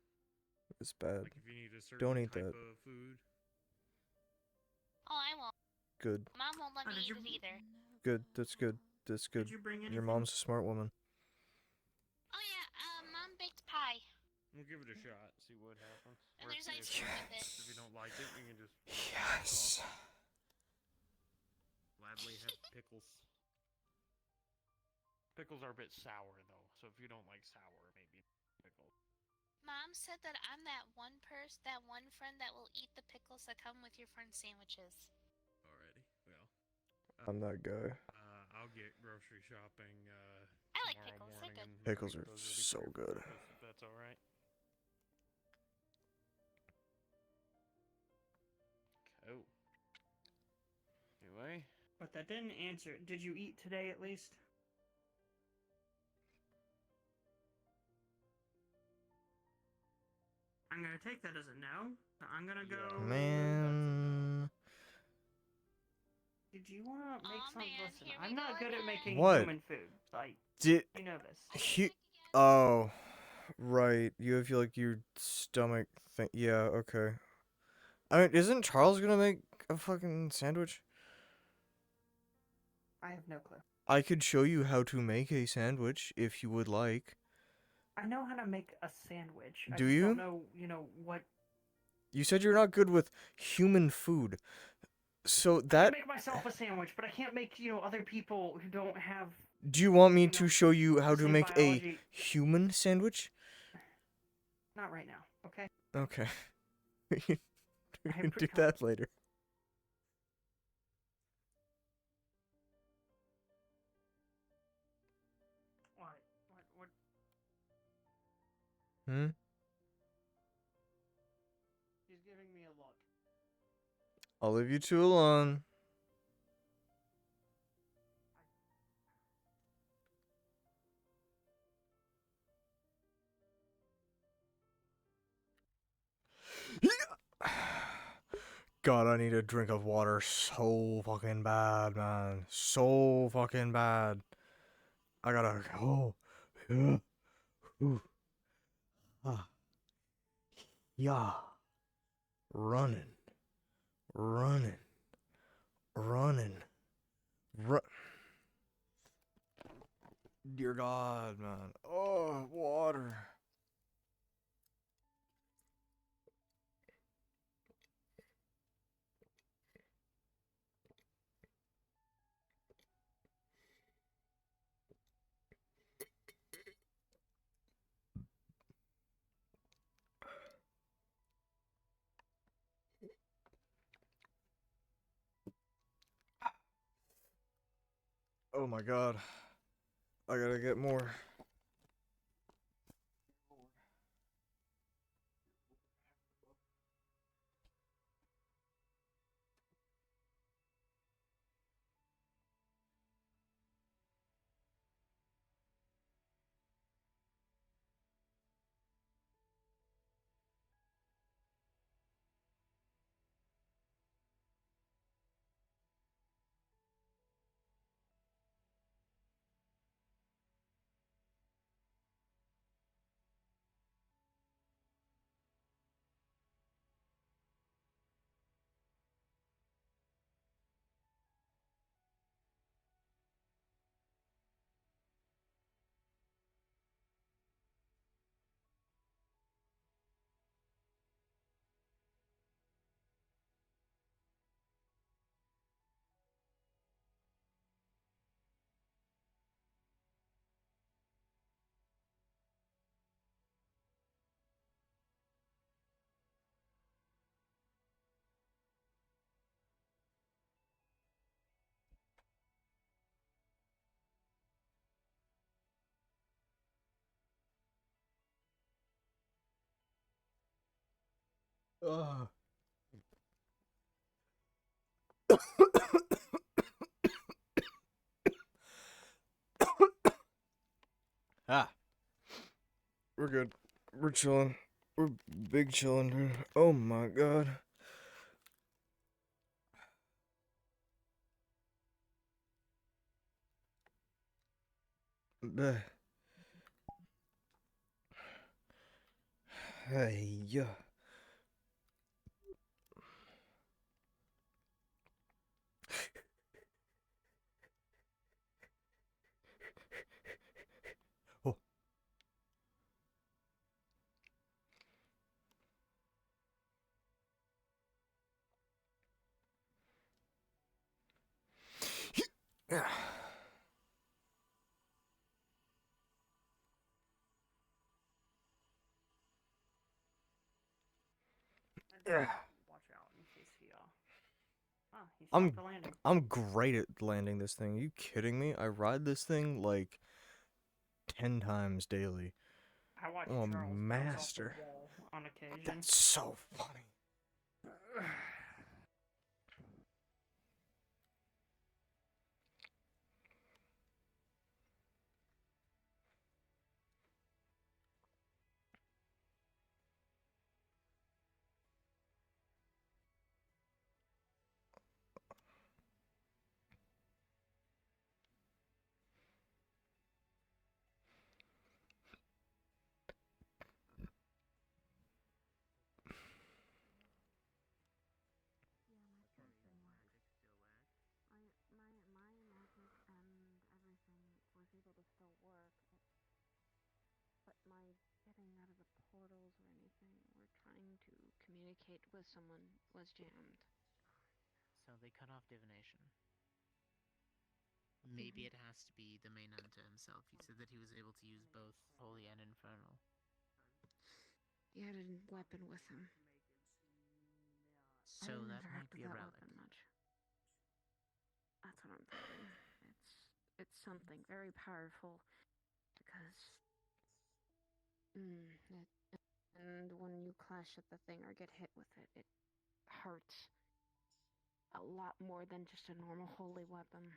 It's bad. Like, if you need a certain Don't eat type that. of food. Oh, I won't. Good. Mom won't let Oh, me did eat you- it either. Good. That's good. That's good. Did you bring anything? Your mom's a smart woman. Oh yeah, Mom baked pie. We'll give it a shot, see what happens. And Worst there's ice case, cream with it. if you don't like it, you can just Yes. gladly have pickles. Pickles are a bit sour though, so if you don't like sour, maybe pickles. Mom said that I'm that one friend that will eat the pickles that come with your friend's sandwiches. Alrighty, well. I'm that guy. I'll get grocery shopping I like tomorrow pickles, they're morning. good. And Pickles get are those ready so for your good. breakfast, if that's alright. Cool. Anyway. But that didn't answer. Did you eat today at least? I'm gonna take that as a no. I'm gonna go. Man. Did you wanna make Aw, some? man, Listen, here we I'm not go good at again. making What? human food. Like, Did you know this. he? Oh, right. You have your stomach thing. Yeah. Okay. I mean, isn't Charles gonna make a fucking sandwich? I have no clue. I could show you how to make a sandwich if you would like. I know how to make a sandwich. I Do just you? don't know, what. You said you're not good with human food. So I that. can make myself a sandwich, but I can't make, other people who don't have. Do you want me you to know, show you how the to same make biology. a human sandwich? Not right now, okay? Okay. We can I'm do pretty that later. What? Hmm? He's giving me a look. I'll leave you two alone. God, I need a drink of water so fucking bad, man. So fucking bad. I gotta go. Yeah. Ooh. Ah. Yeah. Running. Running. Running. Dear God, man. Oh, water. Oh my God. I gotta get more. Ugh. Ah. We're good. We're chilling. We're big chilling, dude. Oh my god. Bleh. Hey, yeah. Oh. Yeah. Yeah. Watch out in case he he stopped the landing. I'm great at landing this thing. Are you kidding me? I ride this thing like 10 times daily. I watched I'm a Charles bounce off the master. wall on occasion. That's so funny. Yeah, my full thing was my magic and everything was able to still work, but my getting out of the portals or anything or trying to communicate with someone was jammed. So they cut off divination. Maybe it has to be the main hunter himself. He said that he was able to use both holy and infernal. He had a weapon with him. So I that never might be a that relic. weapon much. That's what I'm thinking. It's something very powerful because and when you clash at the thing or get hit with it, it hurts a lot more than just a normal holy weapon.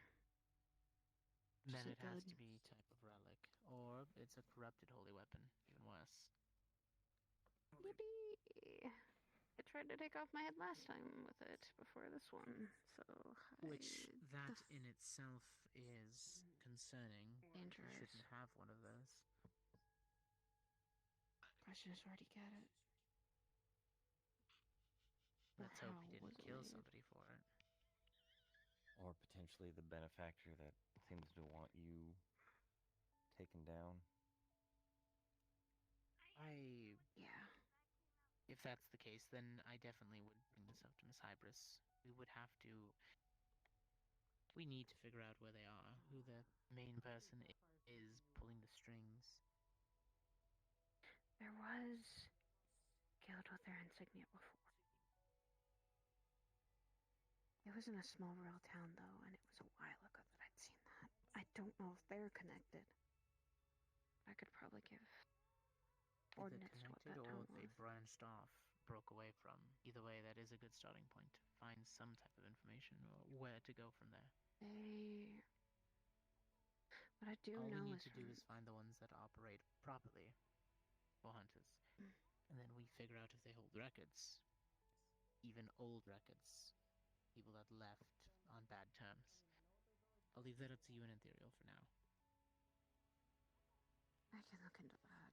Then So it has good. to be type of relic, or it's a corrupted holy weapon, even worse. Yippee! I tried to take off my head last time with it before this one, so Which that in itself is concerning. Dangerous. You shouldn't have one of those. Question is, where'd he get it? Let's hope he How didn't was it kill made? somebody for it. Or potentially the benefactor that seems to want you taken down. Yeah. If that's the case, then I definitely would bring this up to Miss Hybris. We would have to. We need to figure out where they are, who the main person is pulling the strings. There was guild with their insignia before. It was in a small rural town though, and it was a while ago that I'd seen that. I don't know if they're connected. I could probably give Either ordinance to what connected that or town they was. branched off, broke away from. Either way, that is a good starting point to find some type of information or where to go from there. What I do All know we need is to do is find the ones that operate properly for hunters. And then we figure out if they hold records. Even old records. People that left on bad terms. I'll leave that up to you and Ethereal for now. I can look into that.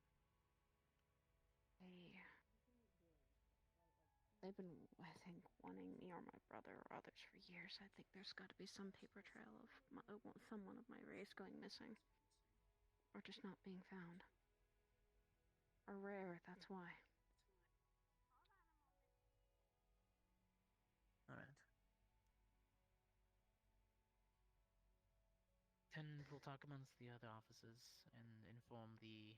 They've been, I think, wanting me or my brother or others for years. I think there's got to be some paper trail of someone of my race going missing. Or just not being found. Or rare, that's why. Alright. Then we'll talk amongst the other officers and inform the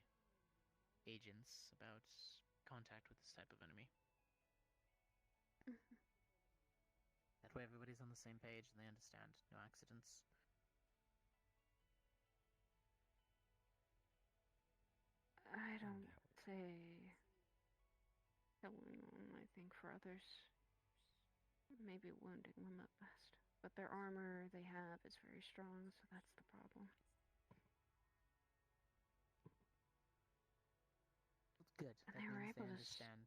agents about contact with this type of enemy. That way everybody's on the same page and they understand. No accidents. I don't say killing them, I think, for others. Maybe wounding them at best. But their armor they have is very strong, so that's the problem. Good. And That they were means they able to understand.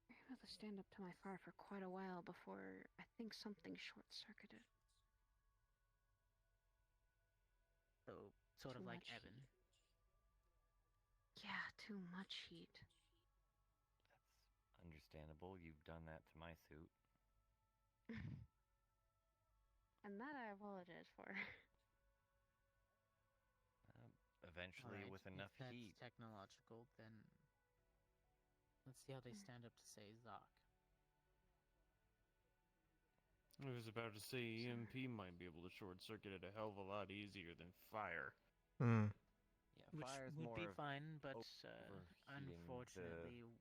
They were able to stand up to my fire for quite a while before I think something short-circuited. So, sort Too of like much Evan. Yeah, too much heat. That's understandable. You've done that to my suit. And that I apologize for. Eventually, Alright, with enough if that's heat. technological, then let's see how they stand up to say Zoc. I was about to say EMP might be able to short circuit it a hell of a lot easier than fire. Hmm. Yeah, Which fire's would more be of fine, but overheating unfortunately,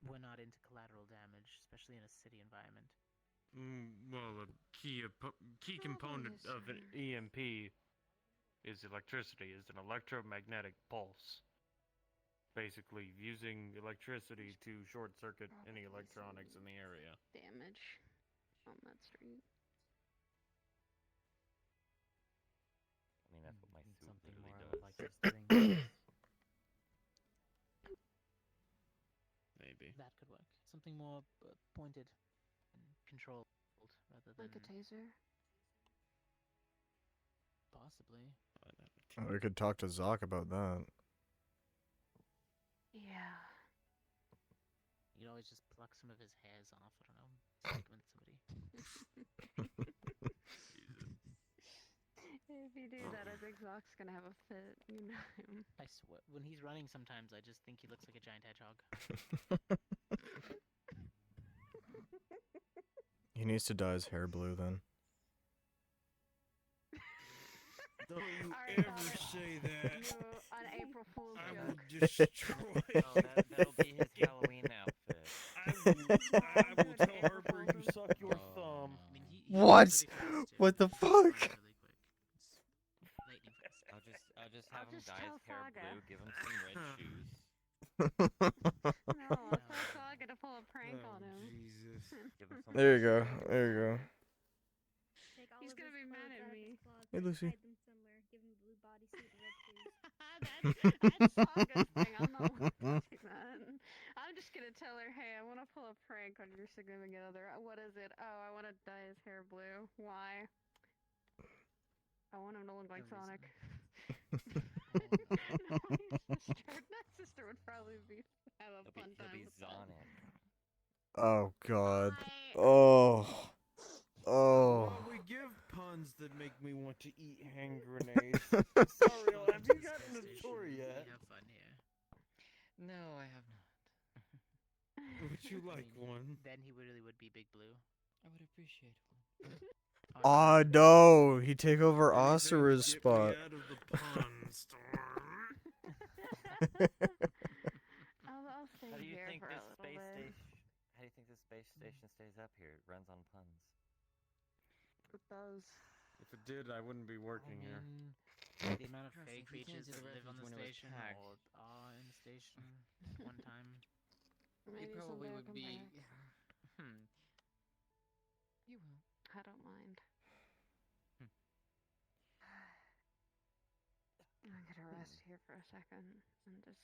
we're not into collateral damage, especially in a city environment. Well, a key component of an EMP is electricity, is an electromagnetic pulse. Basically, using electricity to short circuit any electronics in the area. Damage on that street. I mean, that's what my suit Something literally more does. like just doing this. Maybe. That could work. Something more pointed and controlled rather than Like a taser? possibly. We could talk to Zoc about that. Yeah. You could always just pluck some of his hairs off. I don't know. Stick him in somebody. If you do that, I think Zoc's gonna have a fit. You know him. I swear, when he's running, sometimes I just think he looks like a giant hedgehog. He needs to dye his hair blue then. Don't you Alright, ever Sonic, say that. You on April Fool's I joke. will destroy. Oh, that'll be his Halloween outfit. I will tell Harper you suck your Oh, thumb. no. I mean, he What? runs pretty fast, too. What the He runs fuck? really quick. It's lightning fast. I'll just have him just dye tell his hair Saga. blue, give him some red shoes. No, I'll tell Saga to pull a prank on him. Jesus. Give him some There you red go. shoes. There you go. Take all He's of gonna his be mad clothes at out of me. his closet, Hey, Lucy. hide them somewhere, give him a blue bodysuit and red shoes. That's Saga's thing. I'm not watching that. I'm just gonna tell her, hey, I want to pull a prank on your significant other. What is it? Oh, I want to dye his hair blue. Why? I want him to look like No reason. Sonic. Oh, no. No, his sister. That sister would probably have a fun He'll time be with that. Sonic. Oh god. Why? Oh. Oh. Well, we give puns that make me want to eat hand grenades. Sorry, Welcome have to you the gotten space the station. tour We yet? have fun here. No, I have not. Would you I like mean, one? Then he really would be Big Blue. I would appreciate one. Ah, no. He'd take over Anything to Osira's get me spot. out of the pun storm. I'll stay How do you here think for this a little space bit. station? How do you think this space station stays up here? It runs on puns. It does. If it did, I wouldn't be working here. The amount of Trust fey me, he came creatures to the that live on the refuge when it was station packed. or are in the station at one time. He Maybe probably someday I'll would come be. back. You will. I don't mind. I'm gonna rest here for a second and just.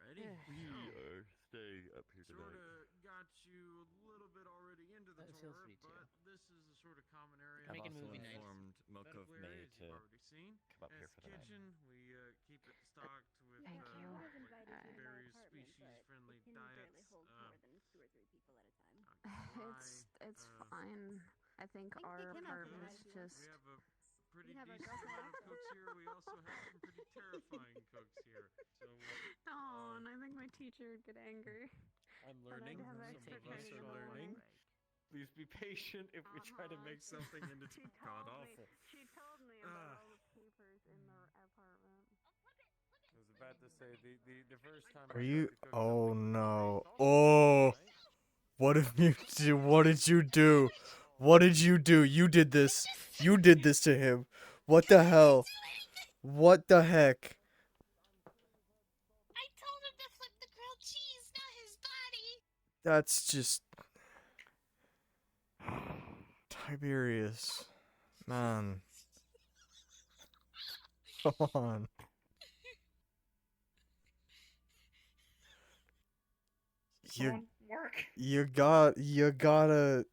Alrighty. Yeah. We are staying up here Sort tonight. of got you a little bit already into the It feels tour, free to. but this is a sort of common area. I've Making also movie night. informed Moko of medical May areas to you've already seen. come up here As for the night. kitchen, we keep it stocked with Thank you. I would have invited you to my various apartment, but species-friendly it can barely diets. hold more than 2 or 3 people at a time. It's fine. I think Think our they came out apartment's for just. We have a pretty have our decent girls amount of out. cooks here. We also have some pretty terrifying cooks here. So Oh, and I think my teacher would get angry. I'm But I'd learning. have Some extra of us training are in the learning. morning. Please be patient if we try to make something into She god told me. awful. She told me about all the papers in the apartment. I was about to say the first time. Are I you? tried to cook Oh something no. like Oh. right? What have you do? What did you do? What did you do? You did this. You did this to him. What the hell? What the heck? I told him to flip the grilled cheese, not his body. That's just Tiberius. Man. Come on. You won't work. you gotta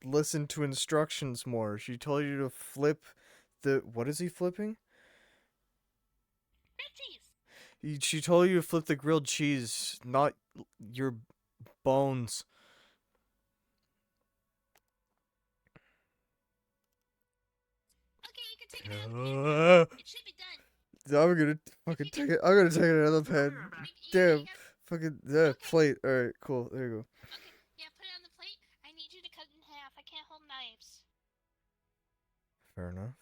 listen to instructions more. She told you to flip the what is he flipping? Grilled cheese. She told you to flip the grilled cheese, not your bones. Okay, you can take it out of the pan. It should be done. I'm gonna fucking take it. I'm gonna take it out of the pan. Damn, fucking plate. All right, cool. There you go. Okay, yeah, put it on the plate. I need you to cut it in half. I can't hold knives. Fair enough.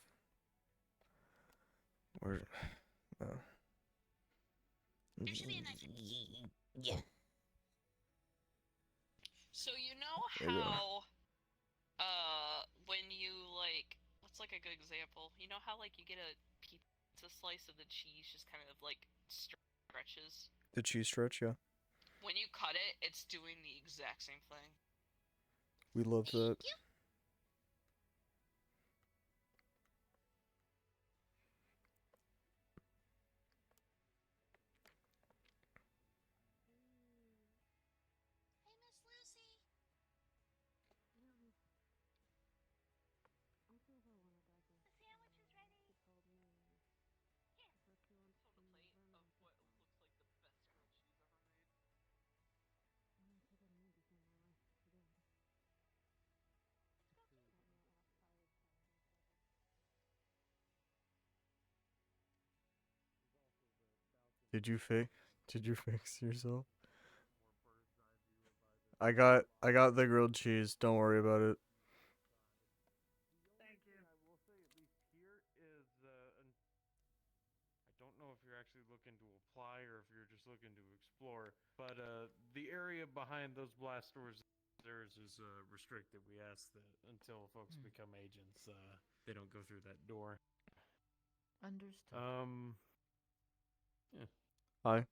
Where? Oh. There should be a knife. Yeah. So you know There you go. how, when you like, what's like a good example? You know how like you get a pizza slice of the cheese just kind of like stretches? The cheese stretch, yeah. When you cut it, it's doing the exact same thing. We love that. Hey, Miss Lucy. The sandwich is ready. Here. Hold a plate of what looks like the best grilled cheese ever made. Did you fix? Did you fix yourself? I got the grilled cheese. Don't worry about it. Thank you. I will say, at least here is, I don't know if you're actually looking to apply or if you're just looking to explore, but the area behind those blast doors is restricted. We ask that until folks become agents, they don't go through that door. Understood. Yeah. Hi,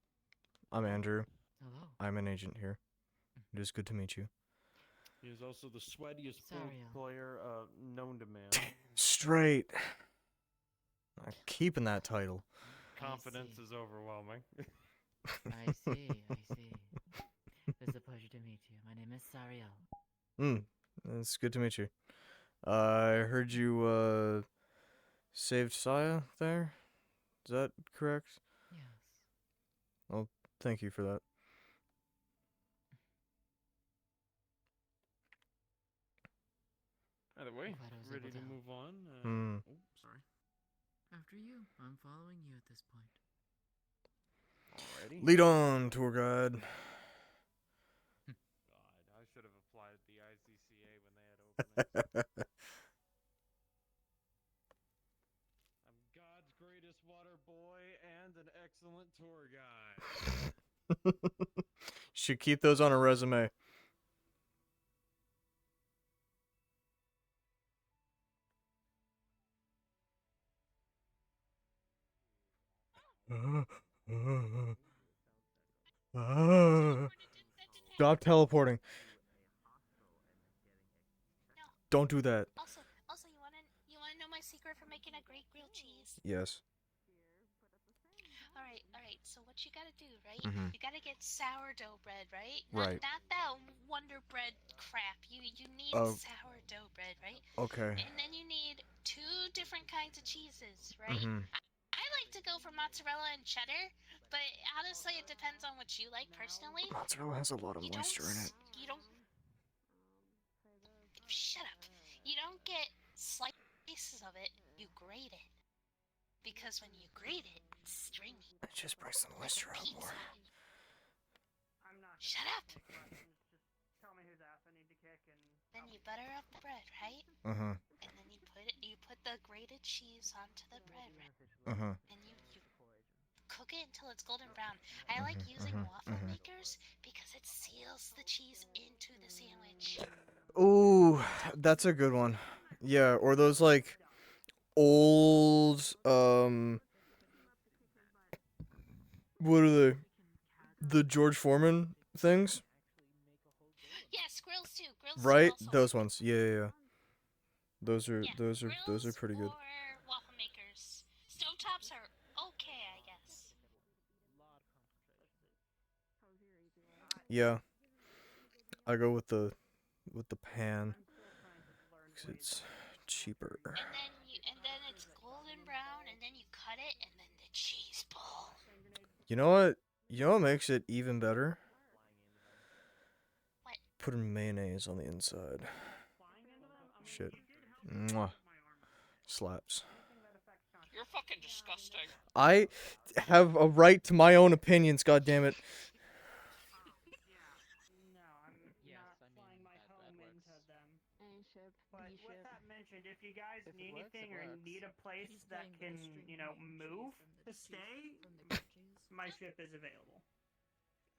I'm Andrew. Hello. I'm an agent here. It is good to meet you. He is also the sweatiest Sorry, player known to man. Straight. I'm keeping that title. Confidence is overwhelming. I see, I see. It's a pleasure to meet you. My name is Sariel. It's good to meet you. I heard you saved Saya there. Is that correct? Yes. Well, thank you for that. Either way, Glad I was ready able to to move on. Oh, sorry. After you, I'm following you at this point. Alrighty. Lead on, tour guide. God, I should have applied at the ICCA when they had openings. I'm God's greatest water boy and an excellent tour guide. Should keep those on a resume. Stop teleporting. No. Don't do that. Also, you wanna know my secret for making a great grilled cheese? Yes. All right. So what you gotta do, right? Mhm. You gotta get sourdough bread, right? Right. Not that Wonder Bread crap. You need Oh. sourdough bread, right? Okay. And then you need 2 different kinds of cheeses, right? Mhm. I like to go for mozzarella and cheddar, but honestly, it depends on what you like personally. Mozzarella has a lot of You moisture in it. You don't. Shut up. You don't get slices of it. You grate it. Because when you grate it, it's stringy. It just brings the moisture out more. I'm not. Shut up. Just tell me whose ass I need to kick and. Then you butter up the bread, right? Uh-huh. And then you put the grated cheese onto the bread, right? Uh-huh. And you cook it until it's golden brown. I like using waffle makers because it seals the cheese into the sandwich. Ooh, that's a good one. Yeah, or those like old what are they? The George Foreman things? Yes, grills too. Grills Right? too also. Those ones. Yeah. Those are Grills pretty good. or waffle makers. Stovetops are okay, I guess. Yeah. I go with the pan. I'm still trying to learn 'Cause ways it's to make this cheaper. And then it's golden brown, and then you cut it, and then the cheese ball. You know what? You know what makes it even better? What? Putting mayonnaise on the inside. flying into them. I mean, Shit. you did help me Mwah. with my armor. Slaps. Anything that affects conscious. You're fucking disgusting. I have a right to my own opinions, goddammit. Yeah. No, I'm Yes, not I mean, flying my that home works. into them. A ship, But B with ship. that mentioned, if you guys If it need works, anything it or works. need a place He's that playing with can, the string you know, main cheese move from the to cheese- stay, from the cream cheese. my ship is available.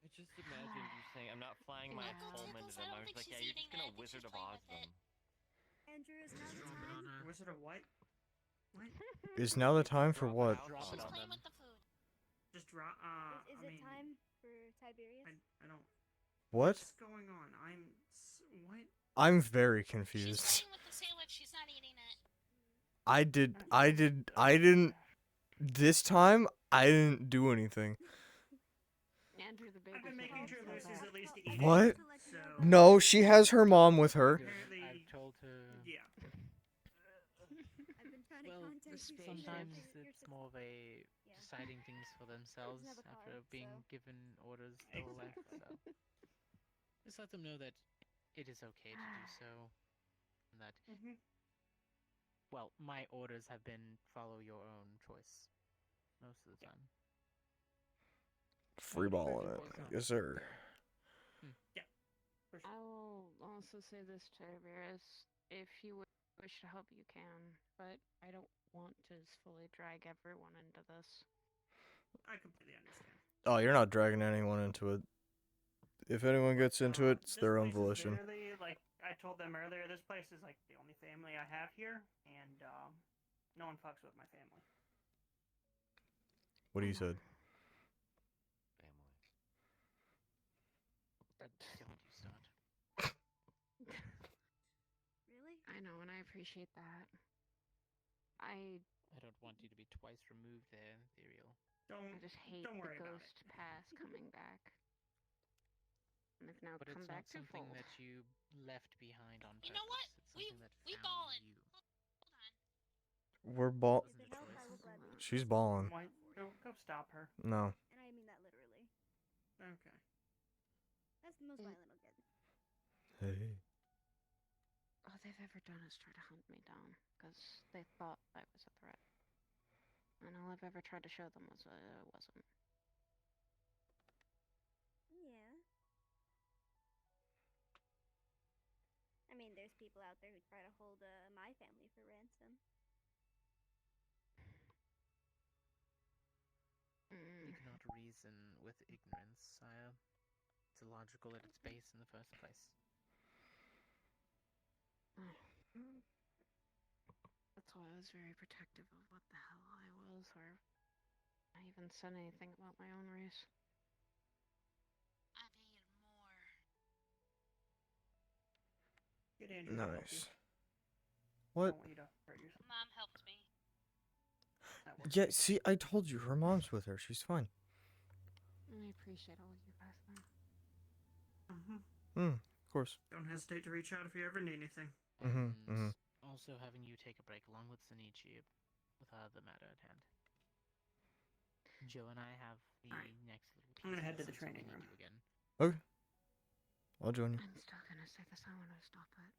I just imagined you saying, I'm not flying my Uncle home into Tickles, I them. I don't was think like, she's yeah, you're eating just gonna that. I think Wizard she's of playing Oz with them. Andrew, is now the Drop it time? on her. Wizard of what? What? Is now the time for Drop a what? house Drop on it She's on them. playing them. with the food. Just draw. Is I it mean, time for Tiberius? I don't. What? What's going on? What? I'm very She's confused. playing with the sandwich. She's not eating it. I didn't. This time, I didn't do anything. Andrew the I've been baby making sure so Lucy's bad. at least eating. What? So. No, she has her mom with her. Apparently, I've told her. Yeah. I've been trying to Well, contact you. spaceship. sometimes You're it's successful. more of a Yeah. deciding things for themselves have a after car, being so- given orders their whole life. So just let them know that it is okay to do so, and that Mhm. well, my orders have been follow your own choice most of the time. Free balling it. Yes, sir. For sure. I'll also say this, Tiberius. If you wish to help, you can, but I don't want to fully drag everyone into this. I completely understand. Oh, you're not dragging anyone into it. If anyone gets into it, it's This their own place is volition. literally, like I told them earlier, this place is like the only family I have here, and no one fucks with my family. What do you said? Family. Don't you start. Really? I know, and I appreciate that. I I don't want you to be twice removed there, Ethereal. just hate Don't worry the about ghost pass coming back. And they've now But come it's back not something twofold. that you left behind on purpose. You know what? It's We something that we found ballin'. you. Hold on. We're ball. Wasn't If a it helps, I choice. will gladly. She's balling. Why? Go stop her. No. And I mean that literally. Okay. That's the most violent I'll get. Hey. All they've ever done is try to hunt me down because they thought I was a threat. And all I've ever tried to show them was I wasn't. Yeah. I mean, there's people out there who try to hold my family for ransom. You cannot reason with ignorance, sire. It's illogical at its base in the first place. That's why I was very protective of what the hell I was, or I even said anything about my own race. I need more. Get Andrew to help you. Nice. I What? don't want you to hurt yourself. Mom helped me. That works. Yeah, see, I told you, her mom's with her. She's fine. I appreciate all of you guys, though. Of course. Don't hesitate to reach out if you ever need anything. And also having you take a break along with Zenichi with the matter at hand. Joe and I have the next little piece. I'm gonna head to the since we training need room. you again. Okay. I'll join you. I'm still gonna say this. I want to stop it.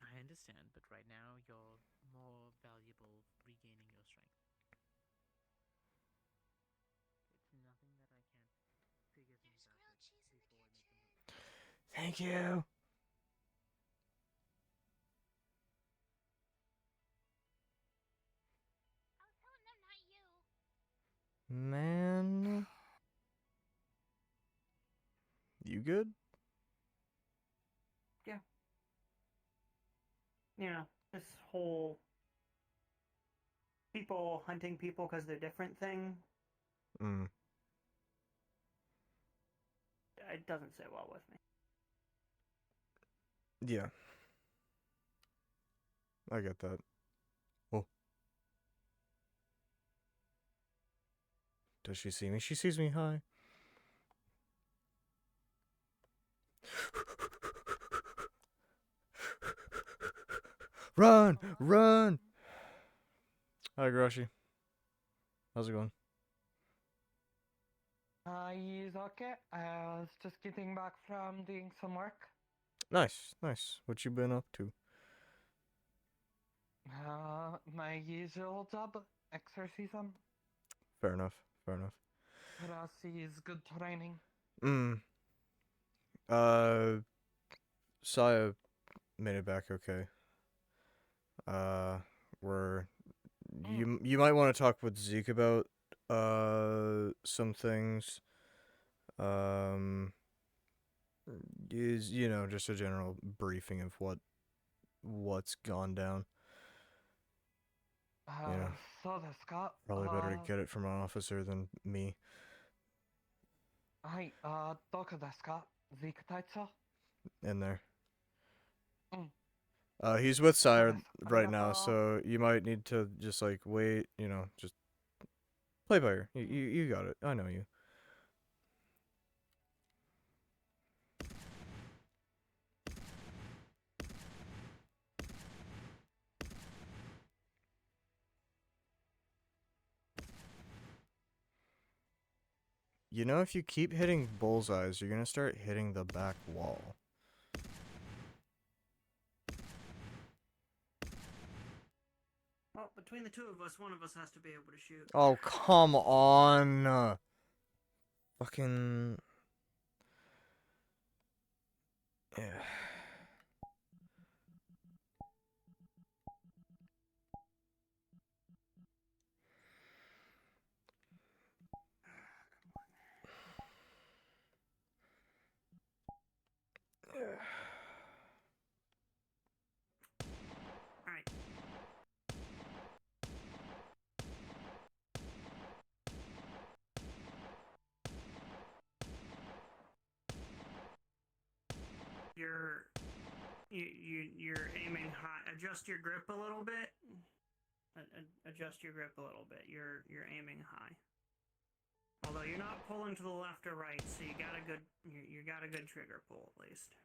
I understand, but right now you're more valuable regaining your strength. It's nothing that I can't figure things There's out grilled with cheese in the before I make kitchen. them. Thank you. I was telling them, not you. Man. You good? Yeah. You know, this whole people hunting people because they're different thing, it doesn't sit well with me. Yeah. I get that. Oh. Does she see me? She sees me. Hi. Run! Run! Hi, Groshi. How's it going? He's okay. I was just getting back from doing some work. Nice, nice. What you been up to? My usual job, exorcism. Fair enough, fair enough. Plus, he's good training. Saya made it back okay. We're you might want to talk with Zeke about some things. Is just a general briefing of what's gone down. So the Scott. Probably better to get it from an officer than me. Hi, Doka desu ka? Zeke Taitso? In there. He's with Sire right now, arigato. so you might need to just like wait, just play by ear. You got it. I know you. If you keep hitting bullseyes, you're gonna start hitting the back wall. Well, between the two of us, one of us has to be able to shoot. Oh, come on. Fucking... Yeah. Alright. You're aiming high. Adjust your grip a little bit. Adjust your grip a little bit. You're aiming high. Although you're not pulling to the left or right, so you got a good trigger pull at least.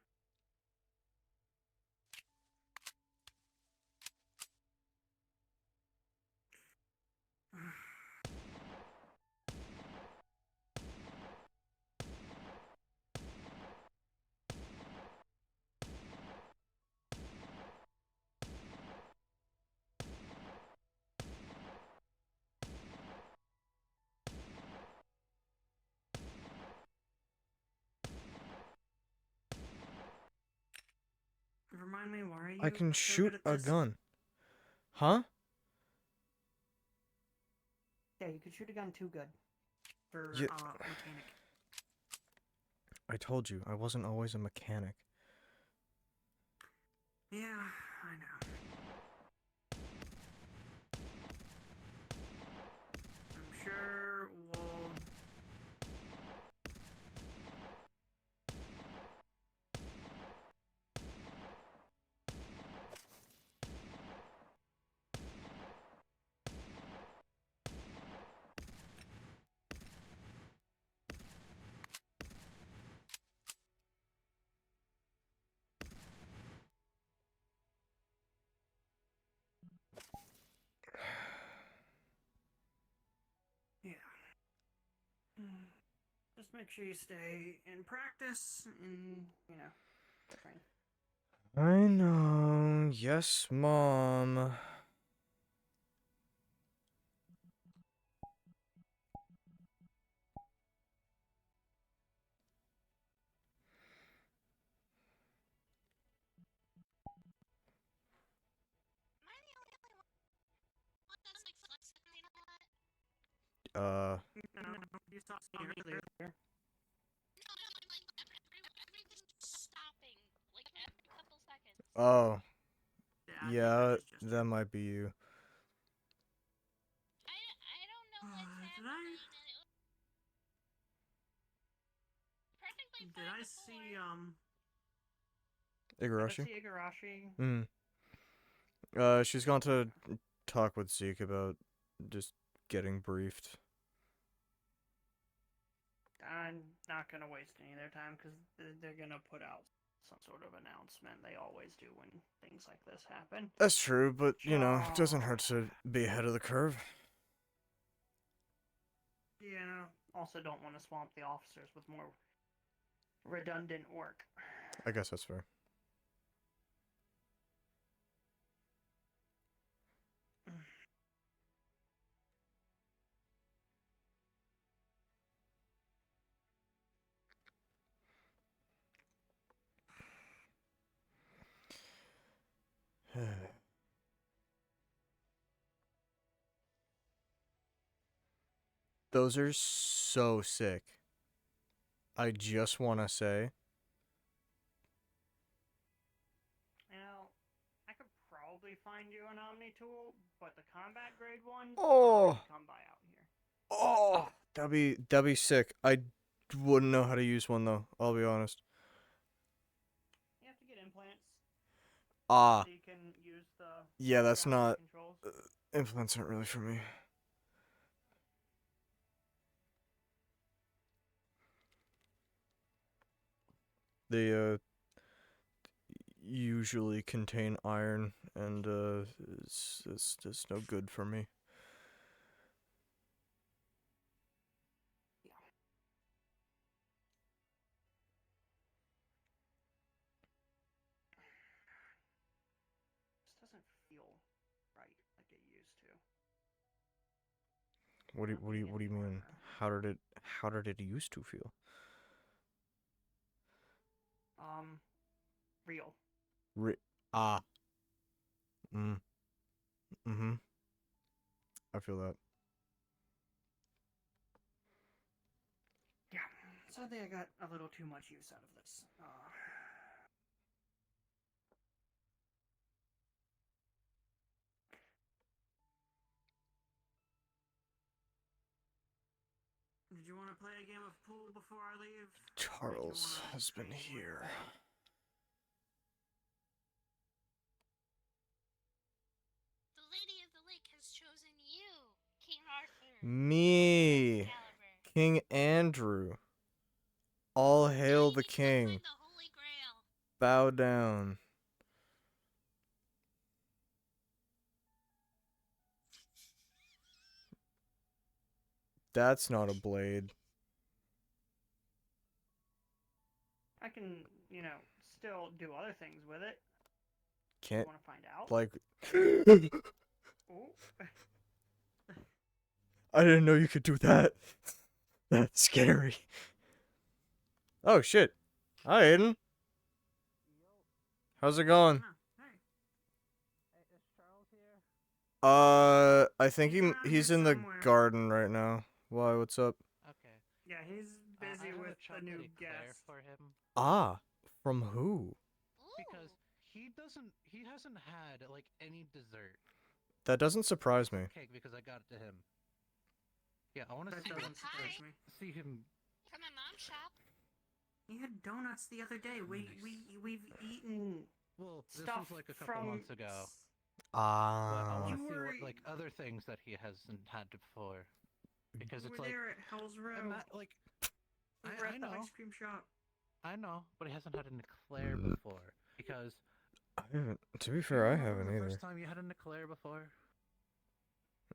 Remind me, why are you I can so shoot good at a this? gun. Huh? Yeah, you could shoot a gun too good for Yeah. mechanic. I told you, I wasn't always a mechanic. Yeah, I know. I'm sure we'll... Yeah. Just make sure you stay in practice and, train. I know. Yes, Mom. No, you saw me earlier. Everything's stopping, like every couple seconds. Oh. Yeah, Yeah, that might be you. I don't know what's Did happening. Perfectly Did I see, Igarashi? Did I see Igarashi? She's gone to talk with Zeke about just getting briefed. I'm not gonna waste any of their time because they're gonna put out some sort of announcement. They always do when things like this happen. That's true, but, you know, it doesn't hurt to be ahead of the curve. Yeah, also don't want to swamp the officers with more redundant work. I guess that's fair. Those are so sick. I just want to say. You know, I could probably find you an Omni tool, but the combat grade ones Oh. come by out here. Oh, that'd be sick. I wouldn't know how to use one though. I'll be honest. You have to get implants. Ah. So you can use the. Yeah, that's not. Controls. Implants aren't really for me. They usually contain iron, and it's no good for me. This doesn't feel right like it used to. What do you mean? How did it used to feel? Real. Ah. Mm-hmm. I feel that. Yeah. So I think I got a little too much use out of this. Did you want to play a game of pool before I leave? Charles has been here. The Lady of the Lake has chosen you, King Arthur. Me, King Andrew. All hail the king. The Holy Grail. Bow down. That's not a blade. I can, you know, still do other things with it. Can't. You want to find out? Like. Oh. I didn't know you could do that. That's scary. Oh shit. Hi, Aiden. How's it going? I think he's in the garden right now. Why? What's up? Okay. Yeah, he's busy with a new guest. For him Ah, from who? because he hasn't had like any dessert. That doesn't surprise me. Cake because I got it to him. Yeah, I want to That doesn't surprise me. see him. From my mom's shop. He had donuts the other day. We've eaten Well, this stuff was like a couple months ago. But I want to see what like other things that he hasn't had before, because it's we're like there at Hell's Row. I'm not, like We're I at the know. ice cream shop. I know, but he hasn't had an eclair before because. I haven't. To be fair, I haven't the either. First time you had an eclair before?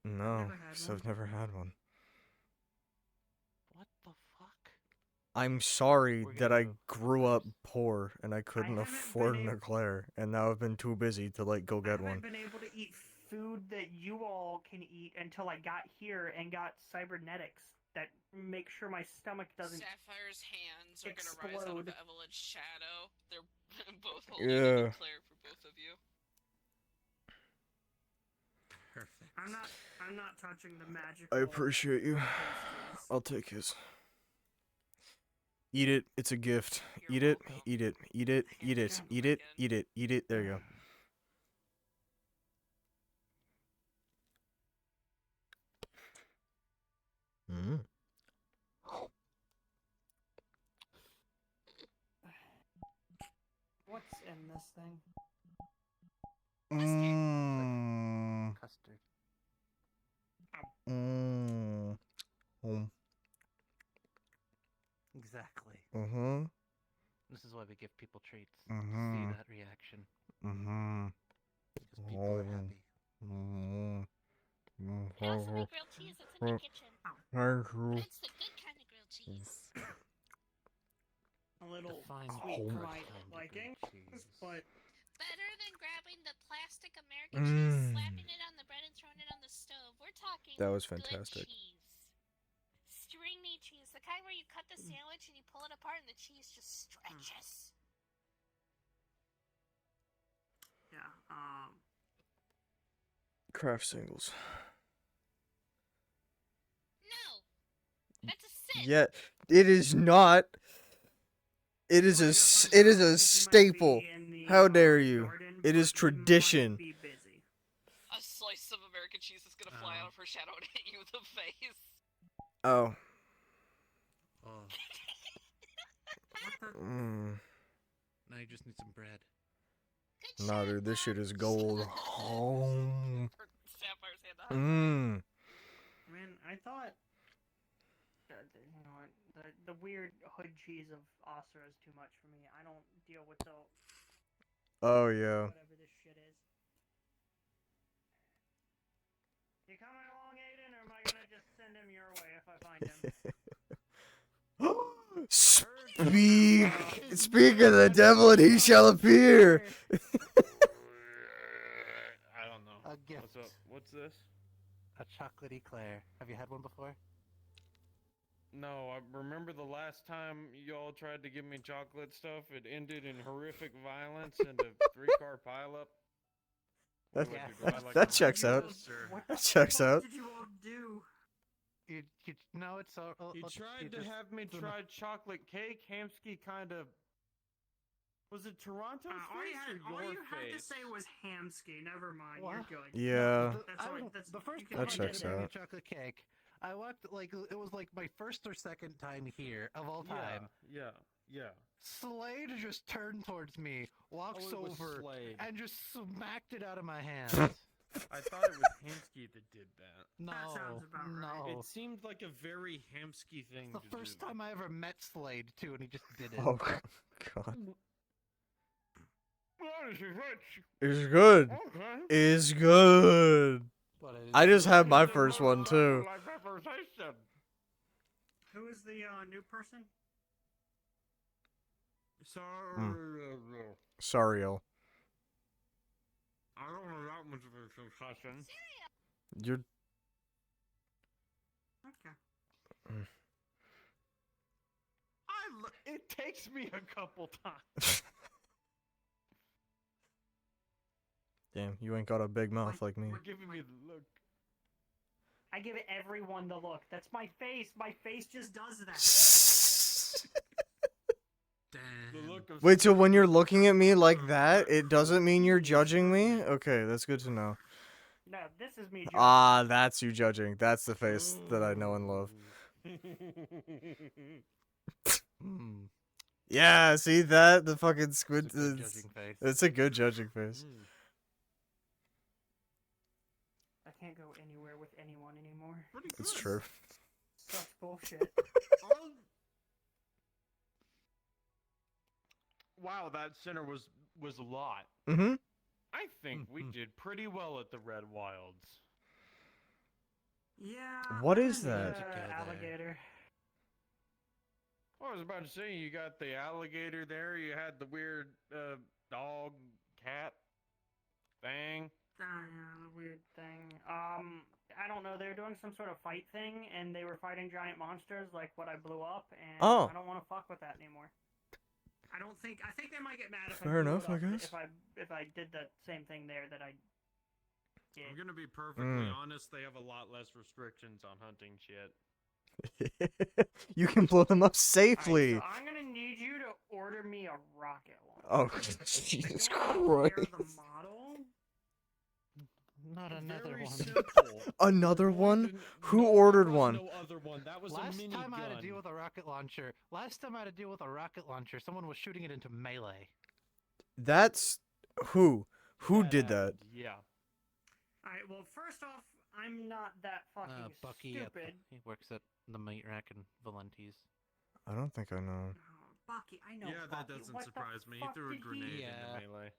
No, because I've never had one. What the fuck? I'm sorry that I grew up poor and I couldn't afford an eclair, and now I've been too busy to like go get I one. haven't been able to eat food that you all can eat until I got here and got cybernetics that make sure my stomach doesn't. Sapphire's hands are explode. gonna rise out of Evelyn's shadow. They're both holding Yeah. an eclair for both of you. Perfect. I'm not touching the magic. I appreciate you. I'll take his. Eat it. It's a gift. Eat it. Eat it. Eat it. Eat it. Eat it. Eat it. Eat it. There you go. Mm. What's in this thing? Mm. Custard. Mm. Exactly. Mm-hmm. This is why we give people treats. Mhm. See that reaction. Mm-hmm. Because people are happy. Mm-hmm. I also make grilled cheese. It's in my kitchen. Thank you. But it's the good kind of grilled cheese. A little Define sweet Oh for my my liking, but Better than grabbing the plastic American cheese, slapping it on the bread, and throwing it on the stove. We're talking That was good fantastic. cheese. Stringy cheese. The kind where you cut the sandwich and you pull it apart and the cheese just stretches. yeah, Craft singles. No, that's a sin. Yeah, it is not. It is a staple. How dare you? It is tradition. A slice of American cheese is gonna fly out of her shadow and hit you in the face. Oh. Now you just need some bread. Nah, dude, this shit is gold. Oh. Sapphire's hand I mean, I thought, you know what, the weird hood cheese of Osra is too much for me. I don't deal with the Oh, yeah. whatever this shit is. You coming along, Aiden, or am I gonna just send him your way if I find him? Speak of the devil and he shall appear. I don't know. A gift. What's up? What's this? A chocolate eclair. Have you had one before? No, I remember the last time y'all tried to give me chocolate stuff. It ended in horrific violence and a 3-car pileup. That checks out. That checks out. What did you all do? No, it's all. He tried to have me try chocolate cake. Hamsky kind of. Was it Toronto's face or all your you had to face? say was Hamsky. Never mind, What? you're good. Yeah. The first you can time That I checks did out. chocolate cake, I walked it was like my first or second time here of all time. Yeah. Slade just turned towards me, walks Oh, it was over, Slade. and just smacked it out of my hands. I thought it was Hamsky that did that. No, That sounds about right. no. It seemed like a very Hamsky thing It's to the first do. time I ever met Slade too, and he just did it. Oh, God. It's It's good. Okay. It's good. I just had my first one, too. Who is the new person? Sariel. I don't know that much of a concussion. You're. Okay. It takes me a couple times. Damn, you ain't got a big mouth like me. You're giving me the look. I give everyone the look. That's my face. My face just does that. The look of Wait, so when you're looking at me like that, it doesn't mean you're judging me? Okay, that's good to know. No, this is me. Ah, that's you judging. That's the face that I know and love. Yeah, see that? The fucking squid. It's a good judging face. I can't go anywhere with anyone anymore. It's true. Such bullshit. Wow, that center was a lot. Mm-hmm. I think we did pretty well at the Red Wilds. Yeah. What is that? Alligator. I was about to say, you got the alligator there, you had the weird dog, cat thing. Yeah, the weird thing. I don't know. They were doing some sort of fight thing, and they were fighting giant monsters like what I blew up, and Oh. I don't want to fuck with that anymore. I think they might get mad if Fair I blew enough, it up, I guess. if I did the same thing there that I did. I'm gonna be perfectly honest, they have a lot less restrictions on hunting shit. You can blow them up safely. Alright, so I'm gonna need you to order me a rocket launcher. Oh, Jesus I don't care Christ. the model. Not another Very one. simple. Another one? Who No, ordered there was one? No other one. That was a Last mini time gun. I had to deal with a rocket launcher. Someone was shooting it into melee. That's who? Who did that? Yeah. Alright, well, first off, I'm not that fucking Bucky. stupid. He works at the meat rack in Valenti's. I don't think I know. Oh, Bucky, I know. Yeah, that Bucky. doesn't What the surprise me. He fuck threw a did grenade Yeah. into melee.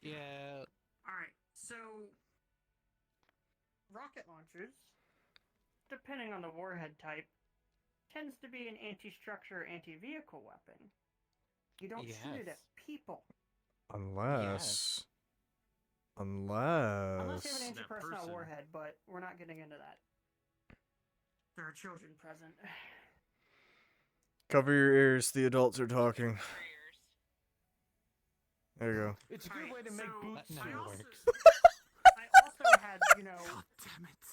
Yeah. Alright, so rocket launchers, depending on the warhead type, tends to be an anti-structure, anti-vehicle weapon. You don't shoot it at people. Unless Unless you have an That anti-personnel person. warhead, but we're not getting into that. There are children present. Cover your ears. The adults are talking. There you go. It's a good way to make boots. That never works. I also had, God damn it.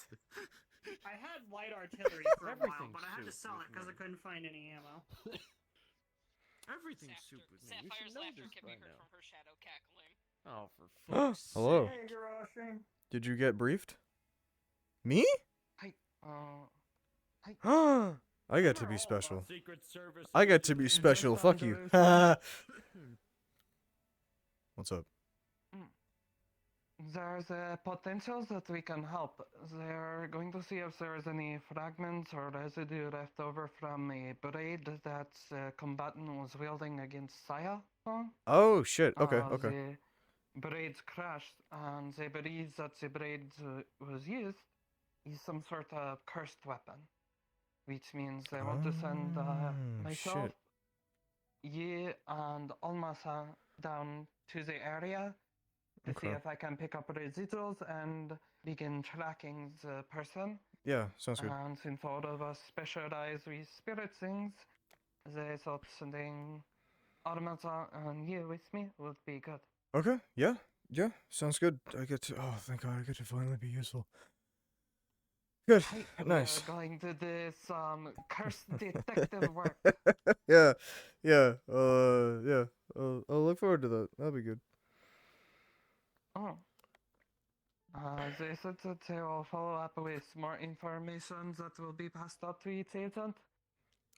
I had light artillery for a while, Everything's but I had to soup sell it with because I me. couldn't find any ammo. Everything's soup with me. You Sapphire's should know laughter this can by be heard now. from her shadow cackling. Oh, for fuck's sake. Hello. Hey, Garashi. Did you get briefed? Me? I get to be special. Secret Service. I get to be special. Fuck you. What's up? There's a potential that we can help. They're going to see if there's any fragments or residue left over from a braid that combatant was wielding against Saya. Oh shit. Okay. Okay. The braids crashed, and they believe that the braid was used is some sort of cursed weapon, which means they want to send myself, you, and Almasa down to the area to see Okay. if I can pick up residuals and begin tracking the person. Yeah. Sounds good. And since all of us specialize with spirit things, they thought sending Almasa and you with me would be good. Okay. Yeah. Yeah. Sounds good. I get to. Oh, thank God. I get to finally be useful. Good. Nice. We're going to do some cursed detective work. Yeah. Yeah. Yeah. I'll look forward to that. That'll be good. Oh. They said that they will follow up with more information that will be passed out to each agent.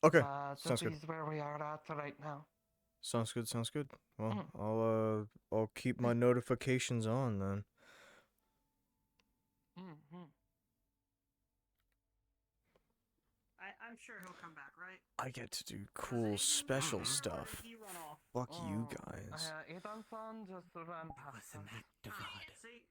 Okay. That Sounds good. is where we are at right now. Sounds good. Sounds good. Well, I'll keep my notifications on then. I'm sure he'll come back, right? I get to do cool special stuff. Fuck you guys. Ethan-san just ran past us. See,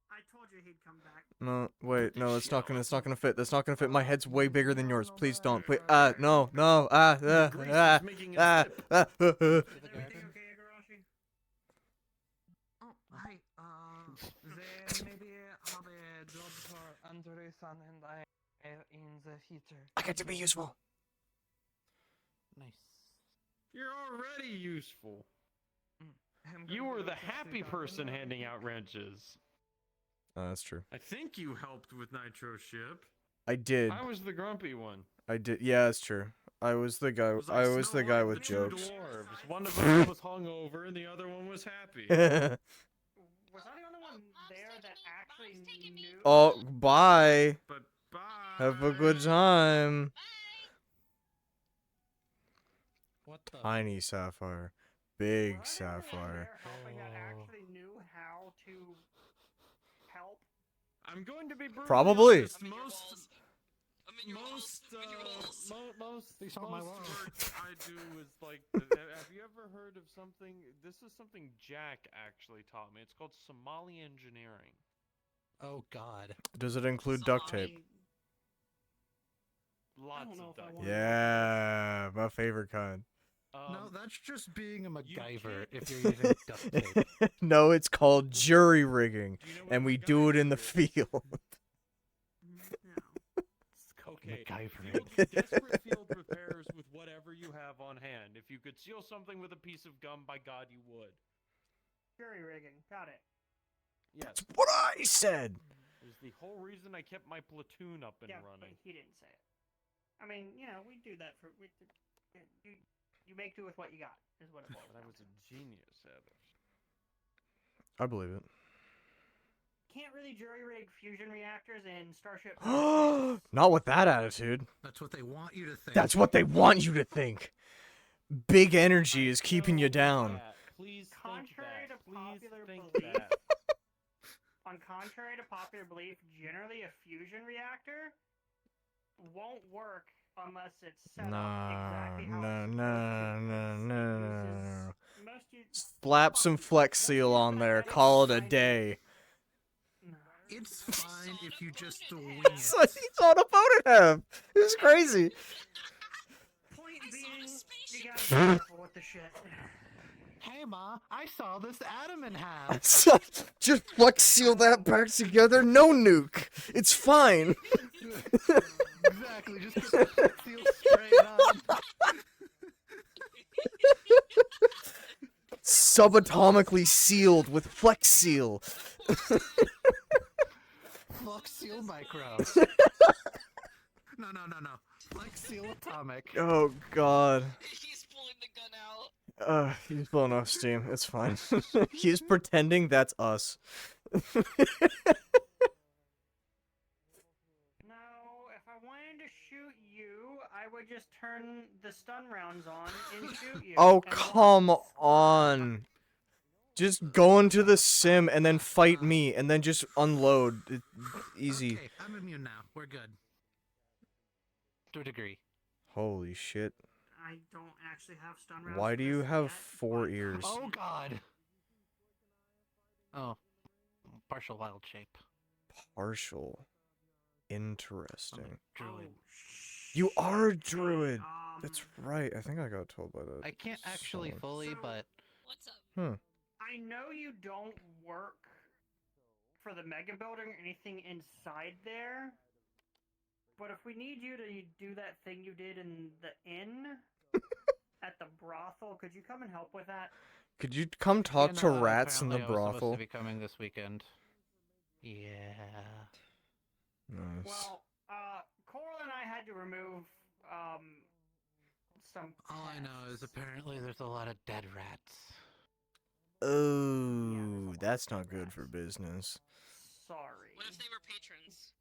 I told you he'd come back. No, wait, no, it's not gonna fit. That's not gonna fit. My head's way bigger than yours. Please don't. Please, no. Everything okay, Igarashi? Oh, hi. They maybe have a job for Andrew-san and I in the future. I get to be useful. Nice. You're already useful. You were the happy person handing out wrenches. That's true. I think you helped with Nitro Ship. I did. I was the grumpy one. I did. Yeah, that's true. I was the guy. I was the guy with Two jokes. dwarves. One of them was hungover and the other one was happy. Was I the only one there that actually knew? Oh, bye. But bye. Have a good time. What the? Tiny sapphire, big sapphire. That actually knew how to help. I'm going to be brutally Probably. honest, most work I do is like. Have you ever heard of something? This is something Jack actually taught me. It's called Somali engineering. Oh God. Does it include duct tape? Lots of duct tape. Yeah, my favorite kind. No, that's just being a MacGyver if you're using duct tape. No, it's called jury rigging, and we do it in the field. Okay. MacGyver. You do desperate field repairs with whatever you have on hand. If you could seal something with a piece of gum, by God, you would. Jury rigging. Got it. Yes. That's what I said. It's the whole reason I kept my platoon up and running. But he didn't say it. I mean, you know, we do that for. You make do with what you got, is what it boils down I was a genius at it. I believe it. Can't really jury rig fusion reactors in Starship. Not with that attitude. That's what they want you to think. That's what they want you to think. Big energy is keeping you down. Please contrary to popular belief, on contrary to popular belief, generally a fusion reactor won't work unless it's set up Nah, exactly how no, it's no, supposed to. no, no. Most Slap some Flex Seal on there. Call it a day. It's fine if you just wing It's it. like he's on a boat and half. It's crazy. Point being, you gotta be careful with the shit. Hey, Ma, I saw this atom in half. Just Flex Seal that back together. No nuke. It's fine. Exactly, just get the Flex Seal straight up. Subatomically sealed with Flex Seal. Flex Seal Micro. No. Flex Seal Atomic. Oh God. He's pulling the gun out. He's blowing off steam. It's fine. He's pretending that's us. No, if I wanted to shoot you, I would just turn the stun rounds on and shoot you. Oh, and come watch. on. Just go into the sim and then fight me and then just unload. Easy. Okay, I'm immune now. We're good. To a degree. Holy shit. I don't actually have stun rounds. Why for do you this have yet, 4 but- ears? Oh God. Oh, partial wild shape. Partial. Interesting. Druid. You are a druid. That's right. I think I got told by that. I can't actually someone. fully, but What's up? I know you don't work for the mega building or anything inside there, but if we need you to do that thing you did in the inn at the brothel, could you come and help with that? Could you come talk to rats in the apparently I was supposed brothel? to be coming this weekend. Yeah. Nice. Well, Coral and I had to remove some. All I know is apparently there's a lot of dead rats. Oh, that's not good for business. Sorry. What if they were patrons?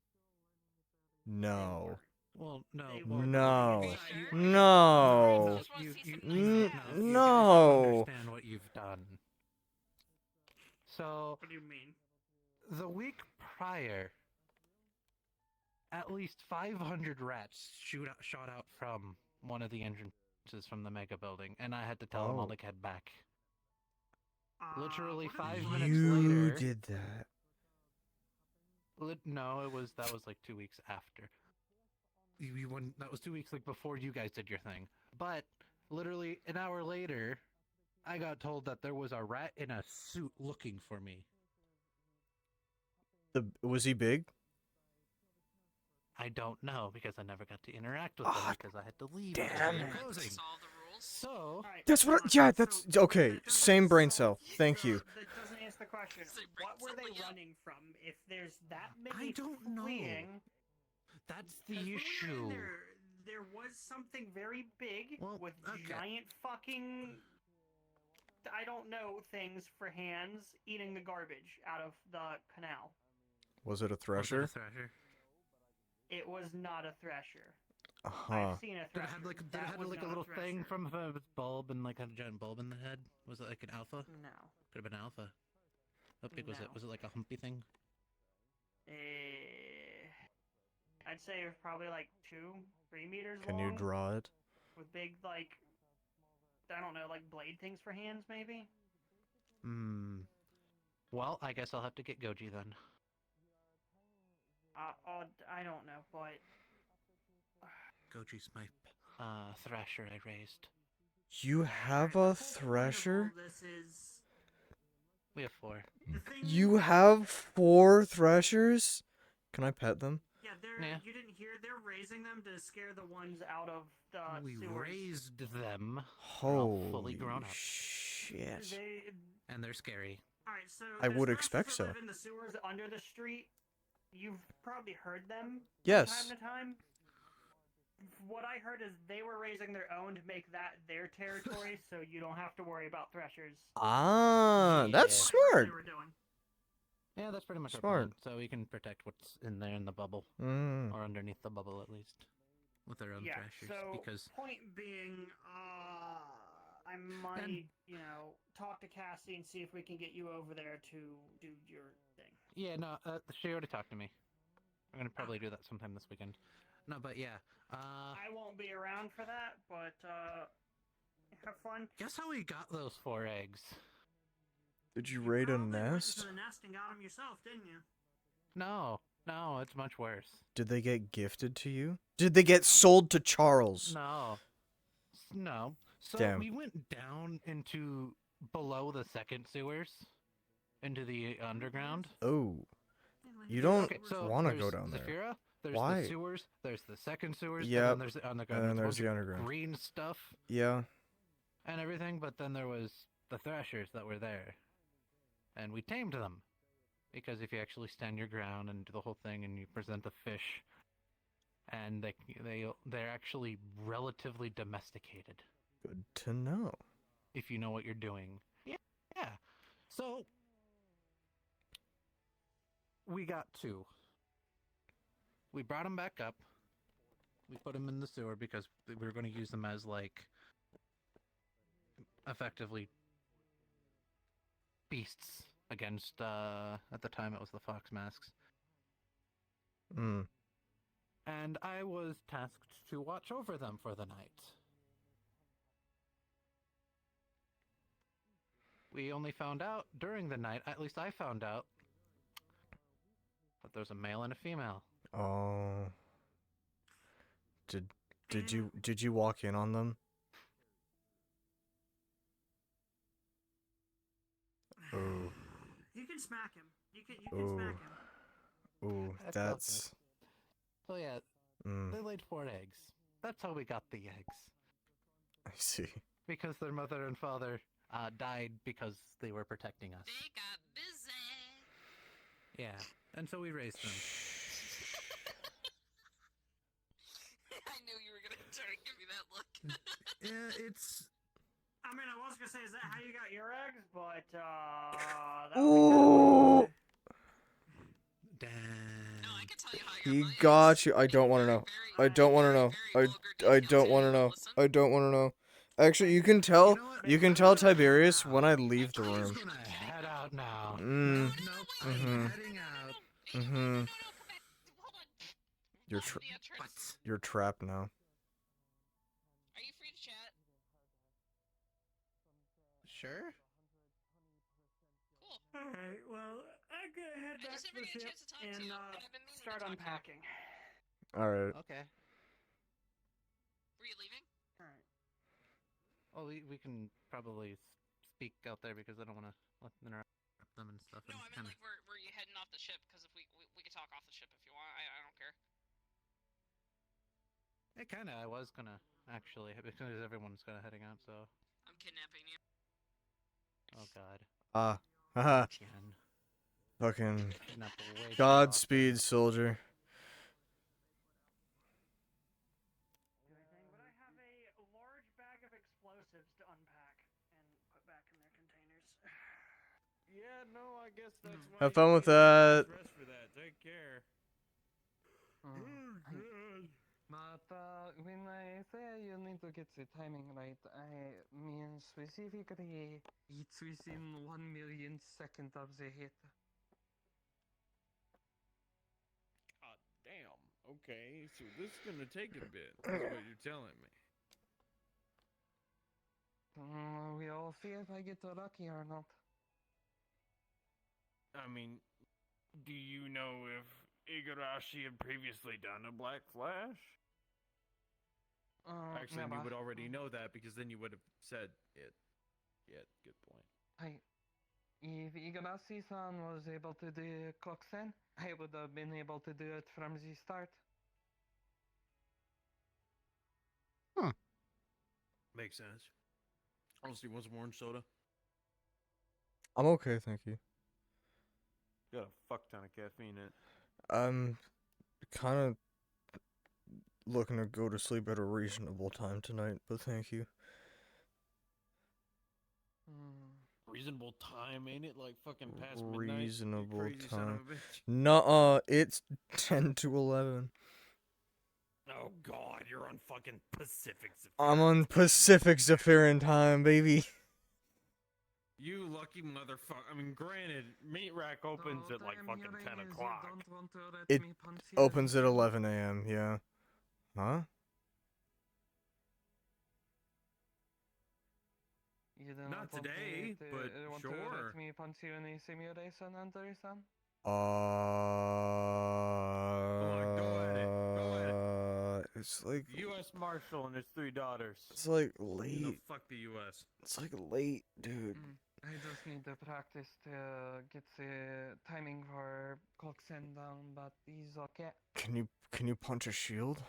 No. Well, no. No. Sure. No. You No. understand what you've done. So, What do you mean? the week prior, at least 500 rats shot out from one of the entrances from the mega building, and I had to tell them all to head back. Literally 5 minutes You later. did that. No, that was like 2 weeks after. That was 2 weeks like before you guys did your thing. But literally an hour later, I got told that there was a rat in a suit looking for me. Was he big? I don't know because I never got to interact with him because I had to leave. damn it. Closing. Solve the rules. So That's what. Yeah, that's okay. Same brain cell. Thank you. That doesn't answer the question. What were they running from? If there's that many I don't know. fleeing, that's 'cause the when we were in issue. there was something very big Well, with okay. giant fucking, I don't know, things for hands eating the garbage out of the canal. Was it a Was it thresher? a thresher? It was not a thresher. Uh-huh. I've seen a Did it thresher. have like That was a not little thresher. thing from a bulb and like had a giant bulb in the head? Was it like an alpha? No. Could have been alpha. How big was it? No. Was it like a humpy thing? I'd say it was probably like 2-3 meters Can long. you draw it? With big, like, I don't know, like blade things for hands, maybe? Hmm. Well, I guess I'll have to get Goji then. I don't know, but Goji's my thresher I raised. You have a thresher? this is We have 4. the thing. You have 4 threshers? Can I pet them? Yeah, Yeah. you didn't hear. They're raising them to scare the ones out of the We sewers. raised them. Holy fully grown up. shit. And they're scary. All right, so I there's would threshers expect that so. live in the sewers under the street. You've probably heard them. Yes. From time to time. What I heard is they were raising their own to make that their territory, so you don't have to worry about threshers. Ah, that's That's what smart. they were doing. Yeah, that's pretty much our Smart. plan. So we can protect what's in there in the bubble. Mm. Or underneath the bubble, at least. With our own Yeah. threshers. So Because point being, I might, talk to Cassie and see if we can get you over there to do your thing. yeah, no, she already talked to me. I'm gonna probably do that sometime this weekend. No, but yeah. I won't be around for that, but have fun. Guess how we got those 4 eggs? Did you raid a Probably went nest? into the nest and got them yourself, didn't you? No, it's much worse. Did they get gifted to you? Did they get sold to Charles? No. So Damn. we went down into below the second sewers, into the underground. Oh. You don't Okay, so want to there's go down there. Zafira, there's Why? the sewers, there's the second sewers, Yep. and then there's the underground. And then There's there's a the bunch of underground. green stuff Yeah. and everything, but then there was the thrashers that were there. And we tamed them. Because if you actually stand your ground and do the whole thing and you present the fish, and they're actually relatively domesticated. Good to know. If you know what you're doing. Yeah. So we got 2. We brought them back up. We put them in the sewer because we were going to use them as, like, effectively beasts against, at the time it was the fox masks. Mm. And I was tasked to watch over them for the night. We only found out during the night, at least I found out, that there's a male and a female. Oh. Did you walk in on them? Oh. You can smack him. You can smack him. Oh, that's. So yeah, they laid 4 eggs. That's how we got the eggs. I see. Because their mother and father died because they were protecting us. They got busy. Yeah, and so we raised them. I knew you were gonna try to give me that look. Yeah, it's. I mean, I was gonna say, is that how you got your eggs? But that Ooh. Damn. No, I can tell you how I got He my got you. I don't want to know. I don't want to know. I don't want to know. I don't want to know. Actually, you can tell. You can tell Tiberius when I leave the room. I'm gonna head out now. Mm. Nope. Mhm. I'm heading out. Mhm. Hold on. You're trapped now. Are you free to chat? Sure. Cool. Alright, well, I'm gonna head back to the ship and start unpacking. Alright. Okay. Were you leaving? Alright. Well, we can probably speak out there because I don't want to interrupt them and stuff. No, and I meant kinda... like, were you heading off the ship? Because if we could talk off the ship if you want. I don't care. I was gonna actually because everyone's kind of heading out. So. I'm kidnapping you. Oh God. Haha. Again. Fucking. Kidnapped way too Godspeed, soldier. But I have a large bag of explosives to unpack and put back in their containers. Yeah, no, I guess that's why. Have fun you with need to that. Rest for that. Take care. But when I say you need to get the timing right, I mean specifically it's within 1 millionth second of the hit. Damn. Okay, so this is gonna take a bit. That's what you're telling me. We'll see if I get lucky or not. I mean, do you know if Igarashi had previously done a Black Flash? Actually, never. you would already know that because then you would have said it. Yeah, good point. If Igarashi-san was able to do Kokusen, I would have been able to do it from the start. Makes sense. Honestly, want some orange soda? I'm okay, thank you. Got a fuck ton of caffeine in it. I'm kind of looking to go to sleep at a reasonable time tonight, but thank you. Reasonable time, ain't it? Like fucking past midnight. Reasonable you crazy son of time. a bitch. Nuh-uh, it's 10 to 11. Oh god, you're on fucking Pacific Zephyr. I'm on Pacific Zephyrin time, baby. You lucky motherfucker. I mean, granted, Meat Rack opens at like fucking 10 o'clock. It opens at 11 a.m., yeah. Huh? You do Not want me today, to, but want to sure. let me punch you in the simulation, Anderson? Come on, go at it. Go at it. It's like U.S. Marshal and his 3 daughters. it's like No, late. fuck the U.S. It's like late, dude. I just need to practice to get the timing for clock send down, but he's okay. Can you punch a shield?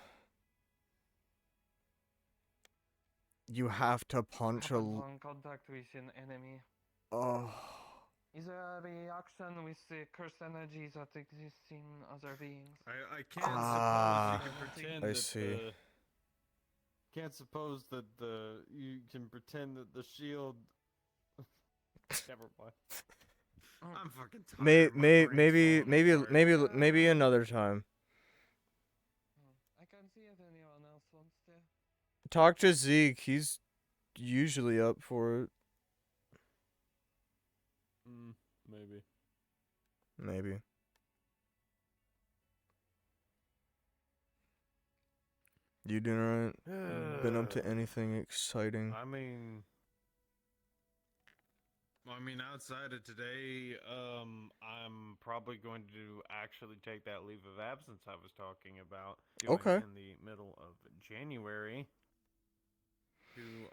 You have to punch a. Happens on contact with an enemy. Oh. Is there a reaction with the cursed energies that exist in other beings? I can't Ah, suppose you can pretend I that see. Can't suppose that you can pretend that the shield. Never mind. I'm fucking tired. Maybe another time. I can see if anyone else wants to. Talk to Zeke. He's usually up for it. Maybe. Maybe. You doing alright? Been up to anything exciting? I mean, outside of today, I'm probably going to actually take that leave of absence I was talking about doing Okay. in the middle of January to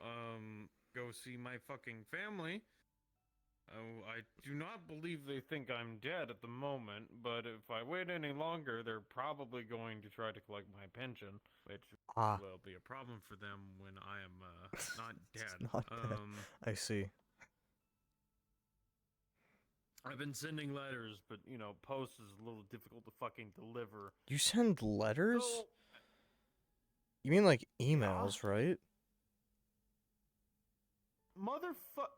go see my fucking family. I do not believe they think I'm dead at the moment, but if I wait any longer, they're probably going to try to collect my pension, which will be a problem for them when I am not dead. Not dead. I see. I've been sending letters, but, post is a little difficult to fucking deliver. You send letters? So, You mean like emails, right? motherfucker.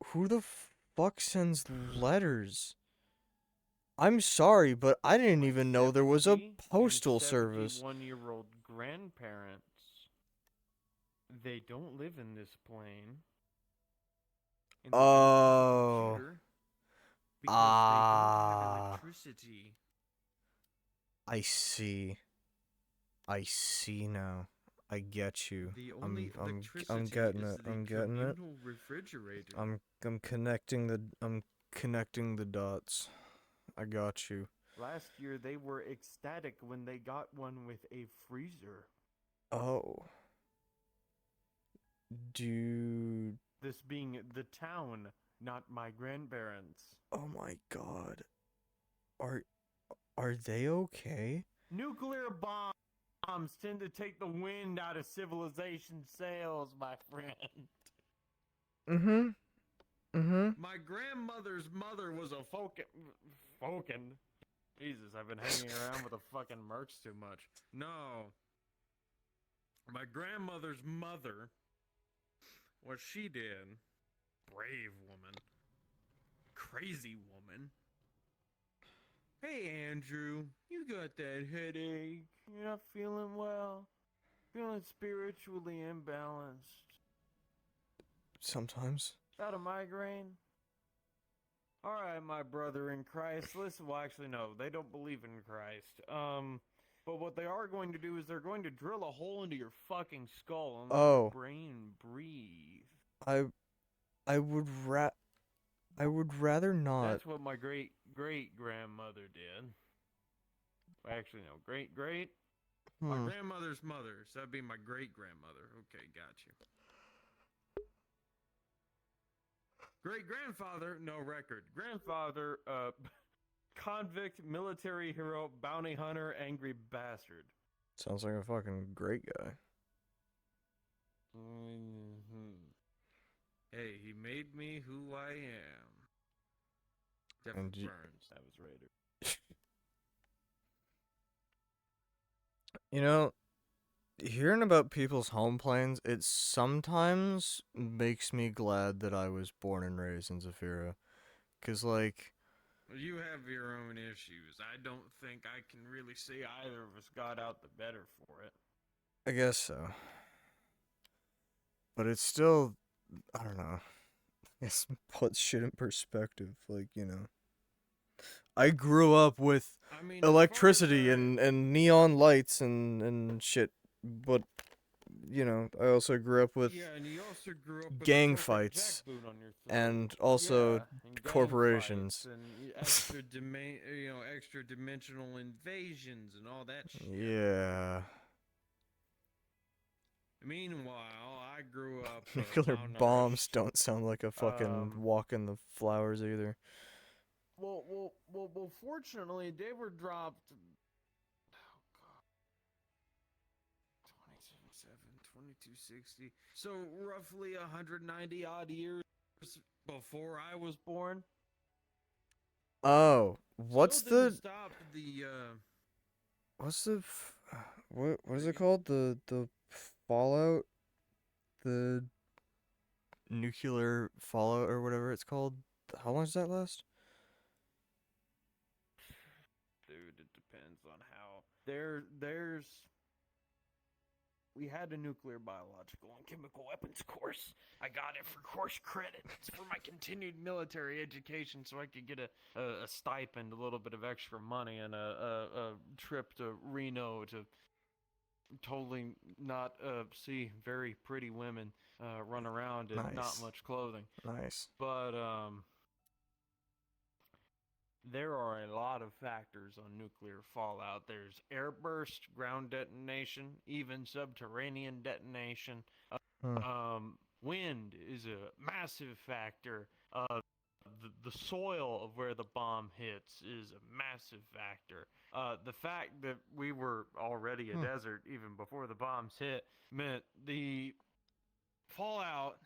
Who the fuck sends letters? I'm sorry, but I didn't even know there was a postal service. 71-year-old grandparents. They don't live in this plane. And they don't have a computer because they don't have electricity. I see. I see now. I get you. The only I'm electricity getting is it. the I'm getting it. communal refrigerator. I'm connecting the dots. I got you. Last year, they were ecstatic when they got one with a freezer. Oh. Dude. This being the town, not my grandparents. Oh my god. Are they okay? Nuclear bombs tend to take the wind out of civilization sails, my friend. My grandmother's mother was a Falcon. Jesus, I've been hanging around with the fucking mercs too much. No. My grandmother's mother, what she did, brave woman, crazy woman. Hey, Andrew, you got that headache. You're not feeling well. Feeling spiritually imbalanced. Sometimes. Is that a migraine? Alright, my brother in Christ. Listen, well, actually, no, they don't believe in Christ. But what they are going to do is they're going to drill a hole into your fucking skull and let your brain breathe. I would rather not. That's what my great-great-grandmother did. Actually, no, great-great? My grandmother's mother, so that'd be my great-grandmother. Okay, got you. Great-grandfather, no record. Grandfather, convict, military hero, bounty hunter, angry bastard. Sounds like a fucking great guy. Hey, he made me who I am. Definitely Burns, that was Raider. You know, hearing about people's home planes, it sometimes makes me glad that I was born and raised in Zafira. 'Cause, like... You have your own issues. I don't think I can really say either of us got out the better for it. I guess so. But it's still... I don't know. It's put shit in perspective, like, you know. I grew up with I mean, as far as electricity I- and neon lights and shit, but you know, I also grew up with Yeah, and you also grew up with gang a fucking fights jackboot on your throat. and also Yeah, and gang corporations. fights and extra dimensional invasions and all that shit. Yeah. Meanwhile, I grew up Nuclear bombs malnourished. don't sound like a fucking walk in the flowers either. Well, fortunately, they were dropped. Oh, God. 2077, 2260. So, roughly 190 odd years before I was born. Oh, what's Still didn't the stop the, what's the what is it called? The fallout? The nuclear fallout or whatever it's called. How long does that last? Dude, it depends on how. We had a nuclear, biological, and chemical weapons course. I got it for course credits for my continued military education, so I could get a stipend, a little bit of extra money, and a trip to Reno to totally not see very pretty women run around in not Nice. much clothing. Nice. But there are a lot of factors on nuclear fallout. There's airburst, ground detonation, even subterranean detonation. Wind is a massive factor. The soil of where the bomb hits is a massive factor. The fact that we were already a desert even before the bombs hit meant the fallout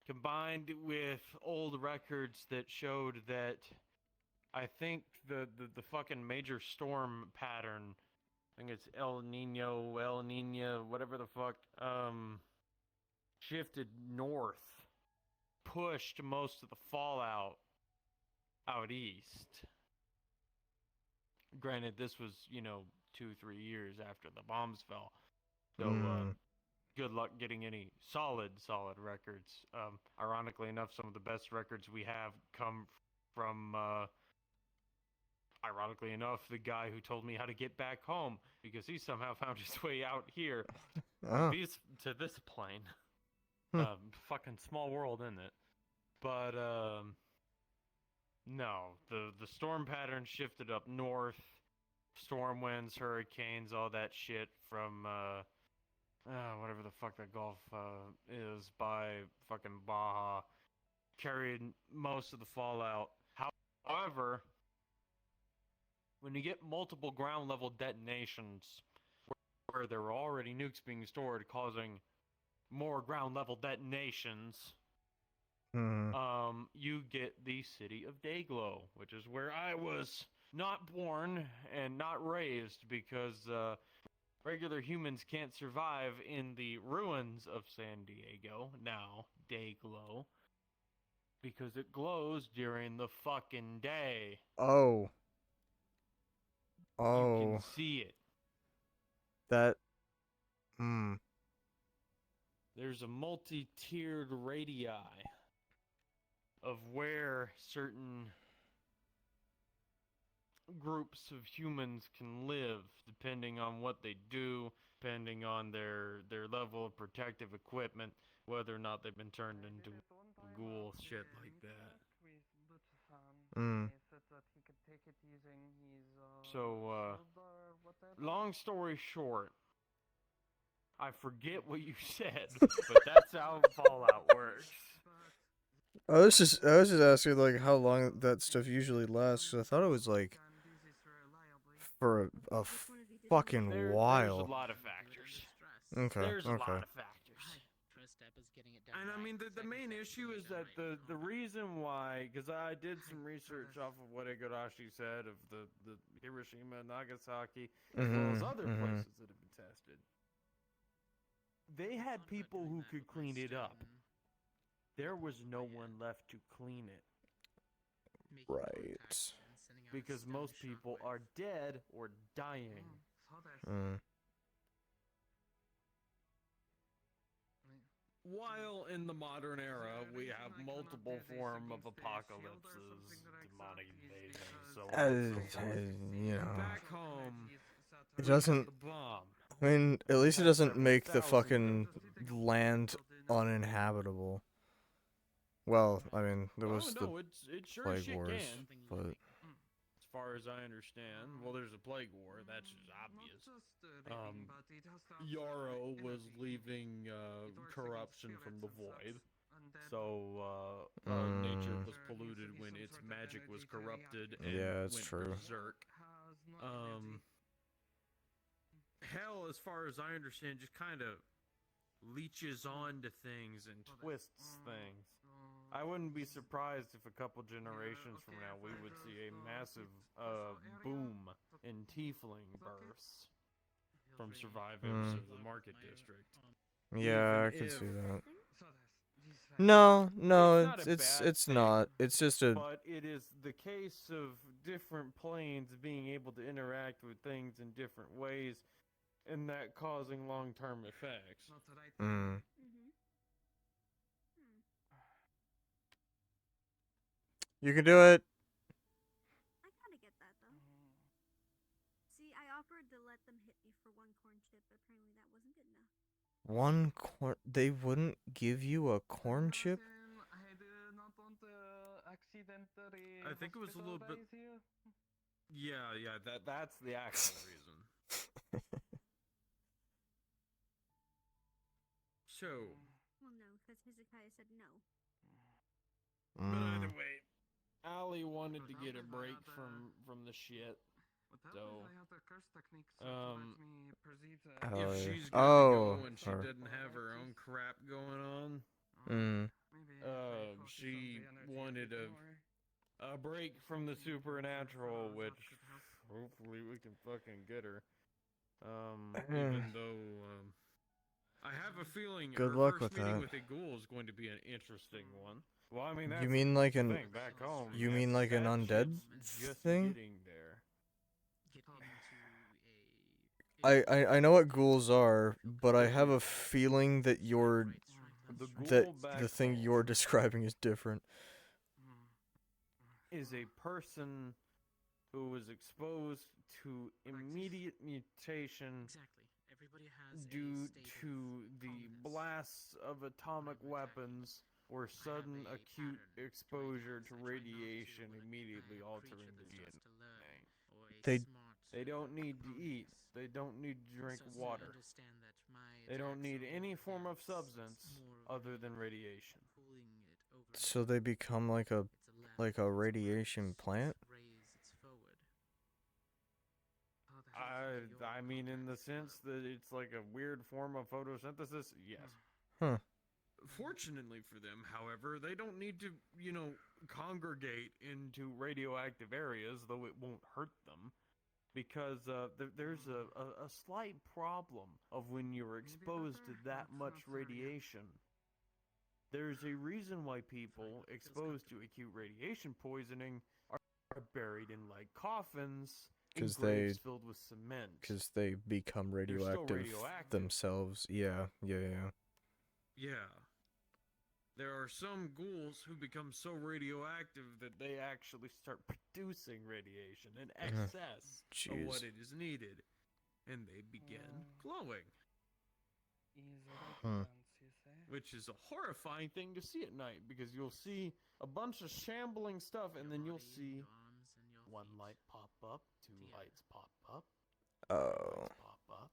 combined with old records that showed that I think the fucking major storm pattern, I think it's El Nino, whatever the fuck, shifted north, pushed most of the fallout out east. Granted, this was, 2-3 years after the bombs fell. So, good luck getting any solid records. Ironically enough, some of the best records we have come from, ironically enough, the guy who told me how to get back home, because he somehow found his way out here to this plane. Fucking small world, isn't it? But no, the storm pattern shifted up north. Storm winds, hurricanes, all that shit from whatever the fuck that Gulf is by fucking Baja, carried most of the fallout. However, when you get multiple ground level detonations where there were already nukes being stored, causing more ground level detonations, you get the city of Dayglow, which is where I was not born and not raised, because regular humans can't survive in the ruins of San Diego, now Dayglow, because it glows during the fucking day. Oh. You can see it. That. There's a multi-tiered radii of where certain groups of humans can live, depending on what they do, depending on their level of protective equipment, whether or not they've been turned into ghoul, shit like that. So, long story short, I forget what you said, but that's how Fallout works. I was just asking like how long that stuff usually lasts, 'cause I thought it was like for a fucking while. There's a lot of factors. Okay. There's a okay. lot of factors. And I mean, the main issue is that the reason why, because I did some research off of what Igarashi said of the Hiroshima and Nagasaki, as well as other places that have been tested. They had people who could clean it up. There was no one left to clean it. Right. Because most people are dead or dying. while in the modern era we have multiple form of apocalypses, demonic invasions, so on and so forth. You know, Back home, it we doesn't. had the bomb. I mean, at least it had doesn't several make the thousand fucking victims. land uninhabitable. Well, I mean, there was Oh no, the it sure plague shit wars, can. but As far as I understand, well, there's a plague war. That's just obvious. Yarrow was leaving corruption from the void, so nature was polluted when its magic was corrupted and yeah, it's went true. berserk. Hell, as far as I understand, just kind of leeches on to things and twists things. I wouldn't be surprised if a couple generations from now we would see a massive boom in tiefling births from survivors of the market district. Yeah, I Even can if- see that. No, no, It's not a bad it's thing, not. It's just a. But it is the case of different planes being able to interact with things in different ways, and that causing long-term effects. Mm. You can do it. I kind of get that though. See, I offered to let them hit me for one corn chip, but apparently that wasn't good enough. One corn. They wouldn't give you a corn chip? I think it was a little bit. Yeah, that's the actual reason. So, Well, no, because Hezekiah said no. but either way, Allie wanted to get a break from the shit. So, if she's good to go and she doesn't have her own crap going on, she wanted a break from the supernatural, which hopefully we can fucking get her. Even though I have a feeling Good her luck first with meeting that. with a ghoul is going to be an interesting one. Well, I mean, that's You mean like the an? thing back home. You mean like an that undead shit's just thing? getting there. I know what ghouls are, but I have a feeling that the thing you're describing is different. Is a person who was exposed to immediate mutation due to the blasts of atomic weapons or sudden acute exposure to radiation immediately altering the DNA. They don't need to eat. They don't need to drink water. They don't need any form of substance other than radiation. So they become like a radiation plant? I mean, in the sense that it's like a weird form of photosynthesis, yes. Huh. Fortunately for them, however, they don't need to, congregate into radioactive areas, though it won't hurt them. Because there's a slight problem of when you're exposed to that much radiation. There's a reason why people exposed to acute radiation poisoning are buried in like coffins in graves filled with cement. Because they become radioactive themselves. Yeah. Yeah. There are some ghouls who become so radioactive that they actually start producing radiation in excess of what it is needed. And they begin glowing. Which is a horrifying thing to see at night, because you'll see a bunch of shambling stuff, and then you'll see one light pop up, two lights pop up, Oh. lights pop up.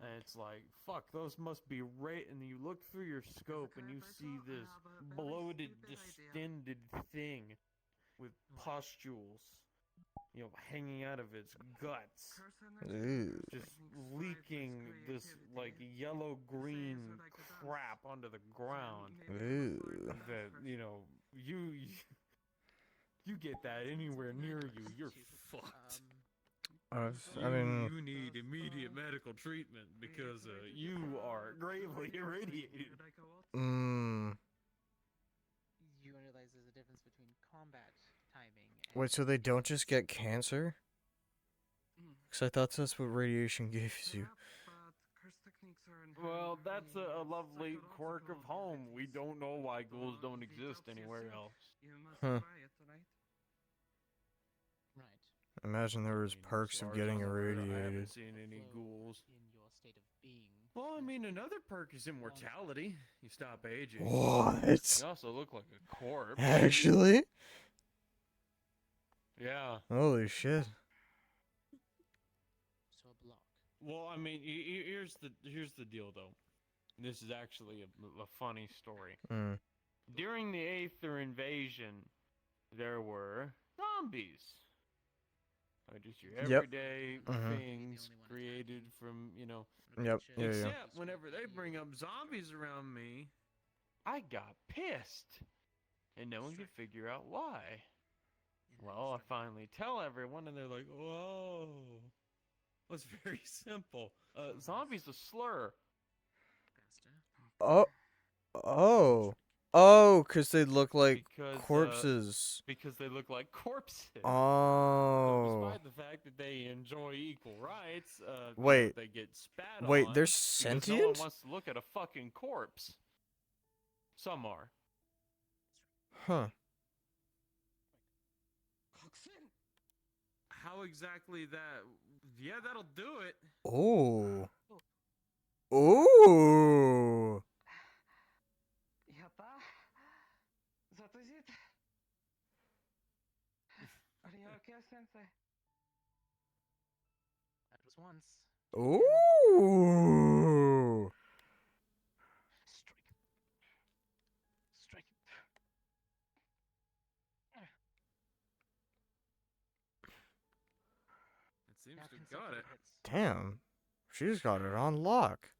And it's like, fuck, those must be and you look through your scope and you see this bloated, distended thing with pustules, hanging out of its guts. Ew. Just leaking this, like, yellow-green crap onto the ground. Ew. That, you get that anywhere near you, you're fucked. You need immediate medical treatment because you are gravely irradiated. You realize there's a difference between combat timing and... Wait, so they don't just get cancer? Because I thought that's what radiation gives you. Well, that's a lovely quirk of home. We don't know why ghouls don't exist anywhere else. You must Huh. try it, right? Right. Imagine there was As perks of far as getting I'm aware, I irradiated. haven't seen any ghouls. In your state of being. Well, I mean, another perk is immortality. You stop aging. What? You also look like a corpse. Actually? Yeah. Holy shit. So a block. Well, I mean, here's the deal, though. This is actually a funny story. Mm. During the Aether invasion, there were zombies. Just your Yep. everyday Mhm. things created from, Yep. Yeah, yeah. Except whenever they bring up zombies around me, I got pissed. And no one could figure out why. Well, I finally tell everyone, and they're like, whoa. Well, it's very simple. Zombie's a slur. Oh. Oh. Oh, because they look like Because, corpses. Because they look like corpses. Oh. So despite the fact that they enjoy equal rights, Wait. they get spat Wait, on they're because sentient? no one wants to look at a fucking corpse. Some are. Huh. How exactly that? Yeah, that'll do it. Oh. Oh. Yata? That is it? Are you okay, Sensei? That was once. Ooh. Strike. It seems to have got it. Damn. She's got it on lock.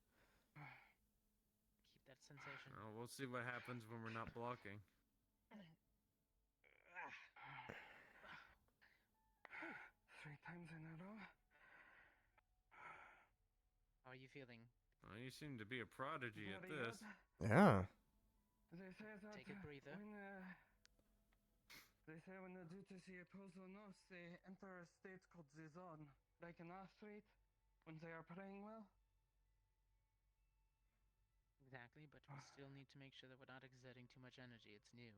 Keep that sensation. Oh, we'll see what happens when we're not blocking. 3 times in a row. How are you feeling? Well, you seem to be a prodigy at Very this. good. Yeah. They say that Take a breather. When the due to the opposal knows, they enter a state called the zone, like an athlete when they are playing well. Exactly, but we still need to make sure that we're not exerting too much energy. It's new.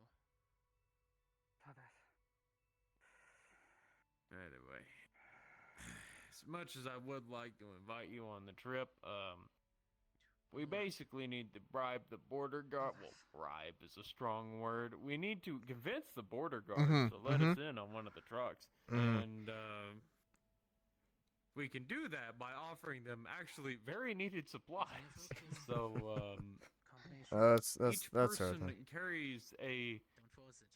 Anyway, as much as I would like to invite you on the trip, we basically need to bribe the border guard. Well, bribe is a strong word. We need to convince the border guards to let us in on one of the trucks. And we can do that by offering them actually very needed supplies. So, That's each person everything. carries a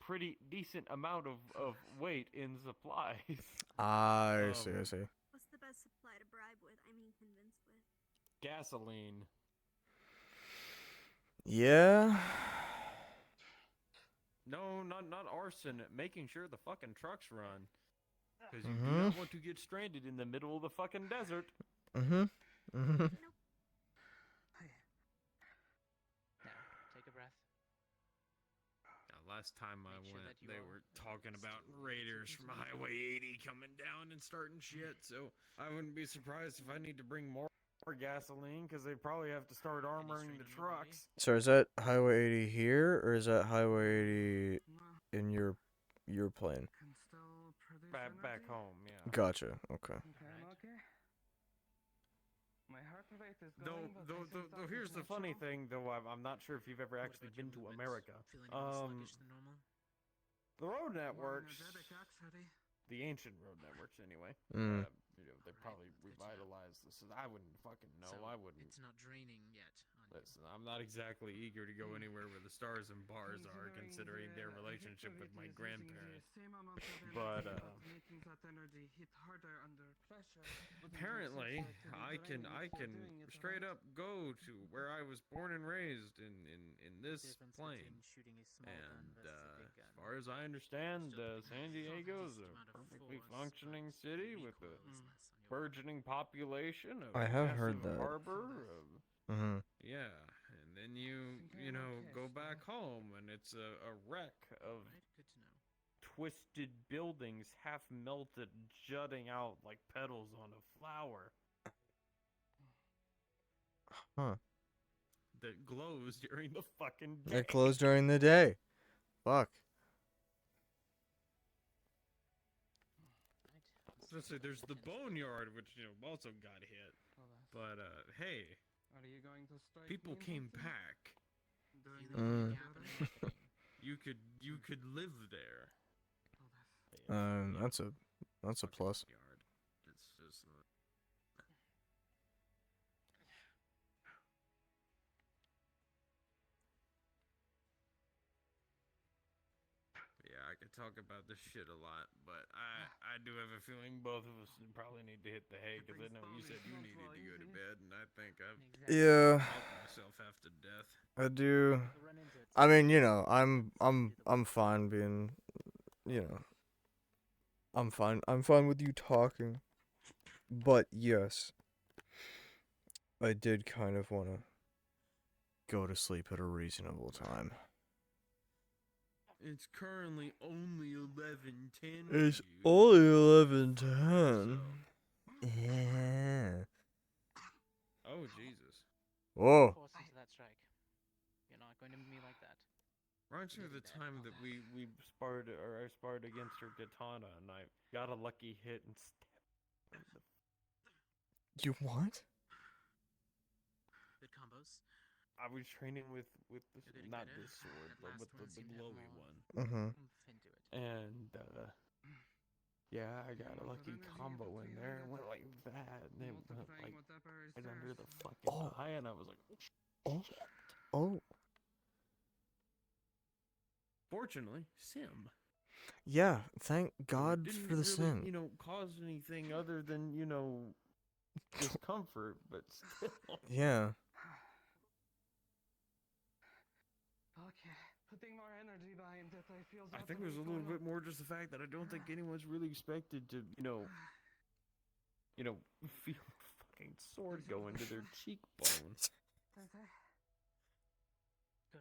pretty decent amount of weight in supplies. I see, I see. What's the best supply to bribe with? I mean, convince with. Gasoline. Yeah. No, not arson. Making sure the fucking trucks run. Because you do not want to get stranded in the middle of the fucking desert. Now, take a breath. Last time I Make sure went, that you they are were talking about raiders from Highway 80 coming down and starting shit, so I wouldn't be surprised if I need to bring more gasoline, because they probably have to start armoring the trucks. So is that Highway 80 here, or is that Highway 80 in your plane? Back home, yeah. Gotcha. Okay. Okay. My heart rate is going, Though here's the funny thing, though I'm not sure if you've ever actually been to America. The road networks, the ancient road networks anyway, they probably revitalized this. I wouldn't fucking know. So I wouldn't. It's not draining yet. Listen, I'm not exactly eager to go anywhere where the stars and bars are, considering their relationship with my grandparents. But apparently, I can straight up go to where I was born and raised in this plane. And as far as I understand, San Diego is a perfectly functioning city with a burgeoning population. I have heard that. Harbor. Yeah, and then you go back home and it's a wreck of twisted buildings, half melted, jutting out like petals on a flower. Huh. that glows during the fucking day. It closed during the day. Fuck. Especially there's the boneyard, which also got hit. But hey, Are you going to strike people me, came Martin? back. Mm. You could live there. That's a plus. Yard. It's just. Yeah, I could talk about this shit a lot, but I do have a feeling both of us probably need to hit the hay because I know you said you needed to go to bed, and I think I've Yeah. talked myself half to death. I do. I mean, I'm fine being, I'm fine. I'm fine with you talking. But yes, I did kind of want to go to sleep at a reasonable time. It's currently only 11:10. It's only 11:10. Yeah. Oh Jesus! Whoa. Force into that strike. You're not going to be like that. Reminds me of the time that we sparred, or I sparred against her katana, and I got a lucky hit and stabbed her. You what? Good combos. I was training with this, not this sword, but with the glowy one. Mm-hmm. Into it. And yeah, I got a lucky combo in there and went like that, and it went like right under the fucking eye, and I was like, oh, oh. Fortunately, sim. Yeah, thank God Didn't for the really, sim. Cause anything other than discomfort, but still. Yeah. Okay, putting more energy behind it. I think it was a little bit more just the fact that I don't think anyone's really expected to, feel a fucking sword go into their cheekbones. Good.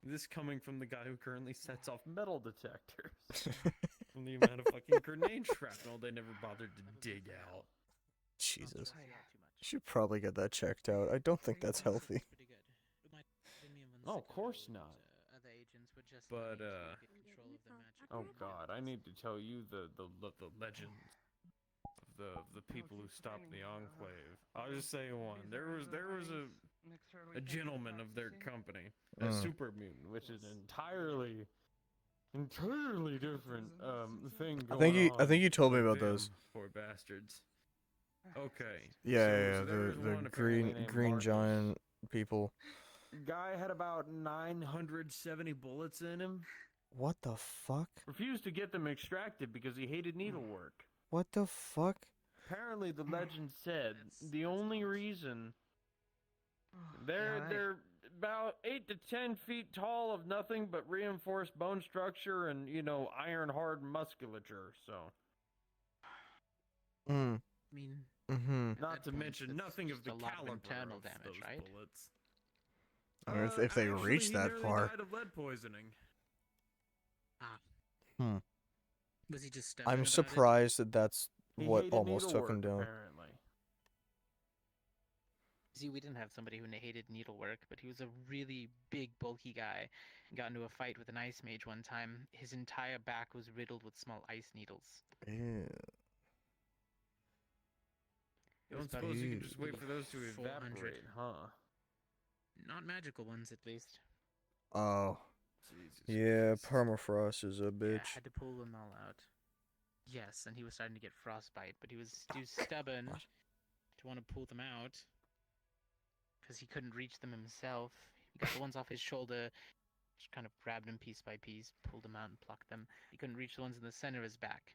This coming from the guy who currently sets off metal detectors. From the amount of fucking grenade shrapnel they never bothered to dig out. Jesus. You should probably get that checked out. I don't think that's healthy. Oh, of course not. Other agents were just But get control of the magic. oh god, I need to tell you the legends of the people who stopped the Enclave. I'll just say one. There was a gentleman of their company, a super mutant, which is an entirely different thing going on. I think you told me with about them, those. Poor bastards. Okay. Yeah, so there was the one apparently named green Marcus. giant people. Guy had about 970 bullets in him. What the fuck? Refused to get them extracted because he hated needlework. What the fuck? Apparently, the legend said the only reason they're about 8 to 10 feet tall of nothing but reinforced bone structure and iron hard musculature. So. Mm. I mean. Mm-hmm. Not to mention nothing of the a lot of caliber internal of damage, those right? bullets. I mean, if they Actually, reach he that nearly far. died of lead poisoning. Hmm. Was he just stubborn I'm about surprised that that's He what hated almost took him needlework, down. apparently. See, we didn't have somebody who hated needlework, but he was a really big, bulky guy. Got into a fight with an ice mage one time. His entire back was riddled with small ice needles. Yeah. I don't suppose you can just wait for those to 400. evaporate, huh? Not magical ones, at least. Oh. Jesus Yeah, Christ. permafrost is a Yeah, bitch. had to pull them all out. Yes, and he was starting to get frostbite, but he was too stubborn to want to pull them out. Because he couldn't reach them himself. He got the ones off his shoulder, just kind of grabbed them piece by piece, pulled them out and plucked them. He couldn't reach the ones in the center of his back.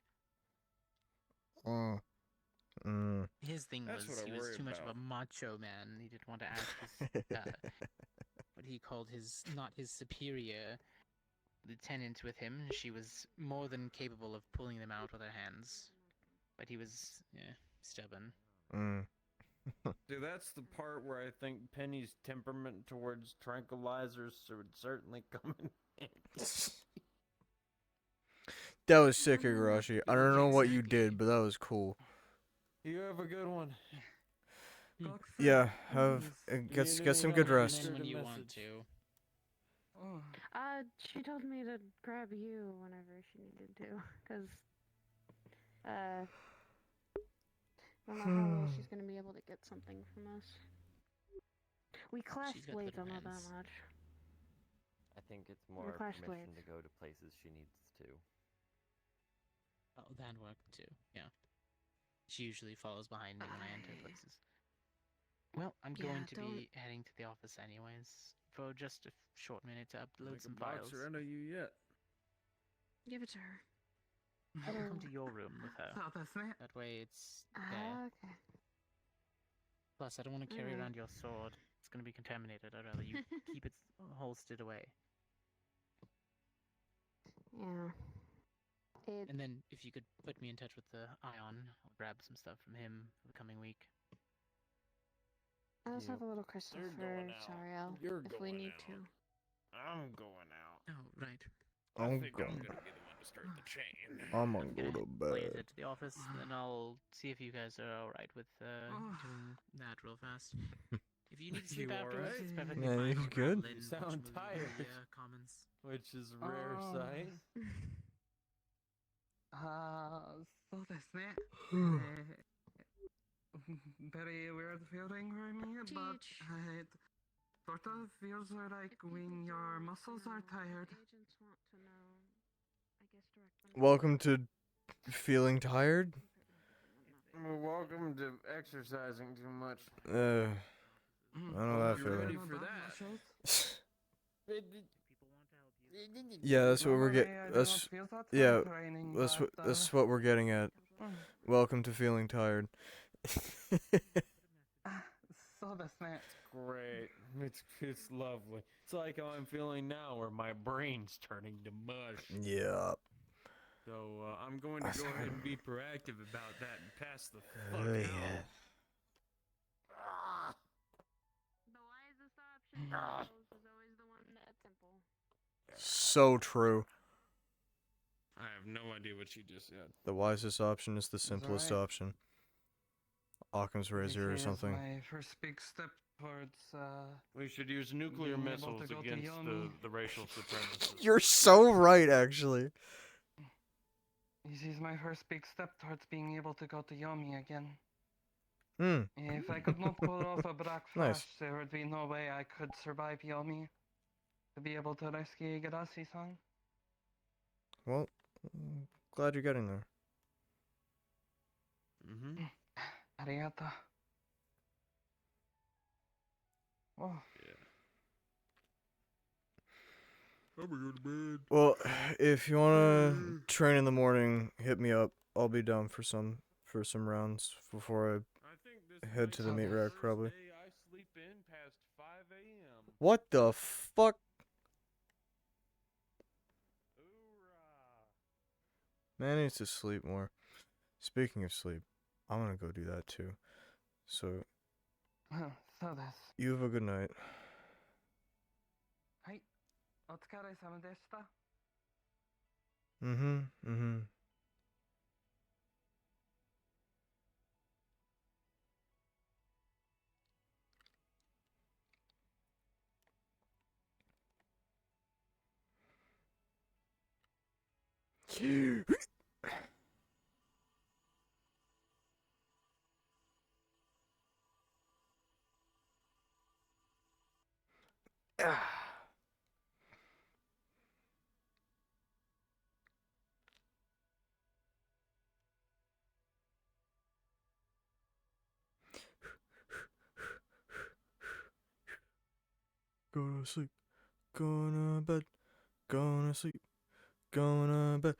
His thing That's was what I he was worry too much of about. a macho man. He didn't want to ask his, what he called not his superior lieutenant with him. She was more than capable of pulling them out with her hands. But he was, stubborn. See, that's the part where I think Penny's temperament towards tranquilizers would certainly come in handy. That was sick, Igarashi. I don't know what you did, but that was cool. You have a good one. Yeah, get some good rest. When you want to. Oh. She told me to grab you whenever she needed to, cause I don't know how well she's gonna be able to get something from us. We clashed blades, I know that much. I think it's more clashed permission to blades. go to places she needs to. Oh, that worked too. Yeah. She usually follows behind me when I enter places. Well, I'm going to be heading to the office anyways for just a short minute to upload some files. Boxer out of you yet? Give it to her. I will come to your room with her. Oh, that's me. That way it's there. Okay. Plus, I don't want to carry Alright. around your sword. It's going to be contaminated. I'd rather you keep it holstered away. Yeah. And then, if you could put me in touch with the Ion, I'll grab some stuff from him for the coming week. I also have a little crystal They're for going out. Sariel, You're if we going need out. to. I'm going out. Oh, right. I think I'm gonna be the one to start the chain. I'm gonna go to Play bed. it to the office, and I'll see if you guys are alright with doing that real fast. If you need to sleep You afterwards, alright? it's perfectly Yeah, fine. you I'll good? travel in, You watch a sound movie tired. in the commons. Which is a rare sight. So that's it. Very weird feeling for me, but it sort of feels like when your muscles are tired. Agents want to know, I guess direct them. Welcome to feeling tired. Well, welcome to exercising too much. I don't know that You're ready feeling. for that. Yeah, that's what we're getting. Yeah, that's what we're getting at. Welcome to feeling tired. So that's it. Great. It's lovely. It's like how I'm feeling now, where my brain's turning to mush. Yeah. So I'm going to go ahead and be proactive about that and pass the fuck Yeah. out. The wisest option is always the one that's simple. So true. I have no idea what you just said. The wisest option is the simplest right. option. Occam's razor or It is something. my first big step towards We should use nuclear being able missiles to go to against Yomi. the racial supremacists. You're so right, actually. This is my first big step towards being able to go to Yomi again. Hmm. If I could not pull off a Black Nice. Flash, there would be no way I could survive Yomi to be able to rescue Igarashi-san. Well, glad you're getting there. Mm-hmm. Arigato. Oh. I'm gonna go to bed. Well, if you wanna train in the morning, hit me up. I'll be down for some rounds before I think this head to the meat rack, probably. day I sleep in past 5 a.m. What the fuck? Man needs to sleep more. Speaking of sleep, I'm gonna go do that too. So, So that's. you have a good night. Hi. Otsukare-sama deshita. Mm-hmm. Go to sleep, go to bed, go to sleep, go to bed.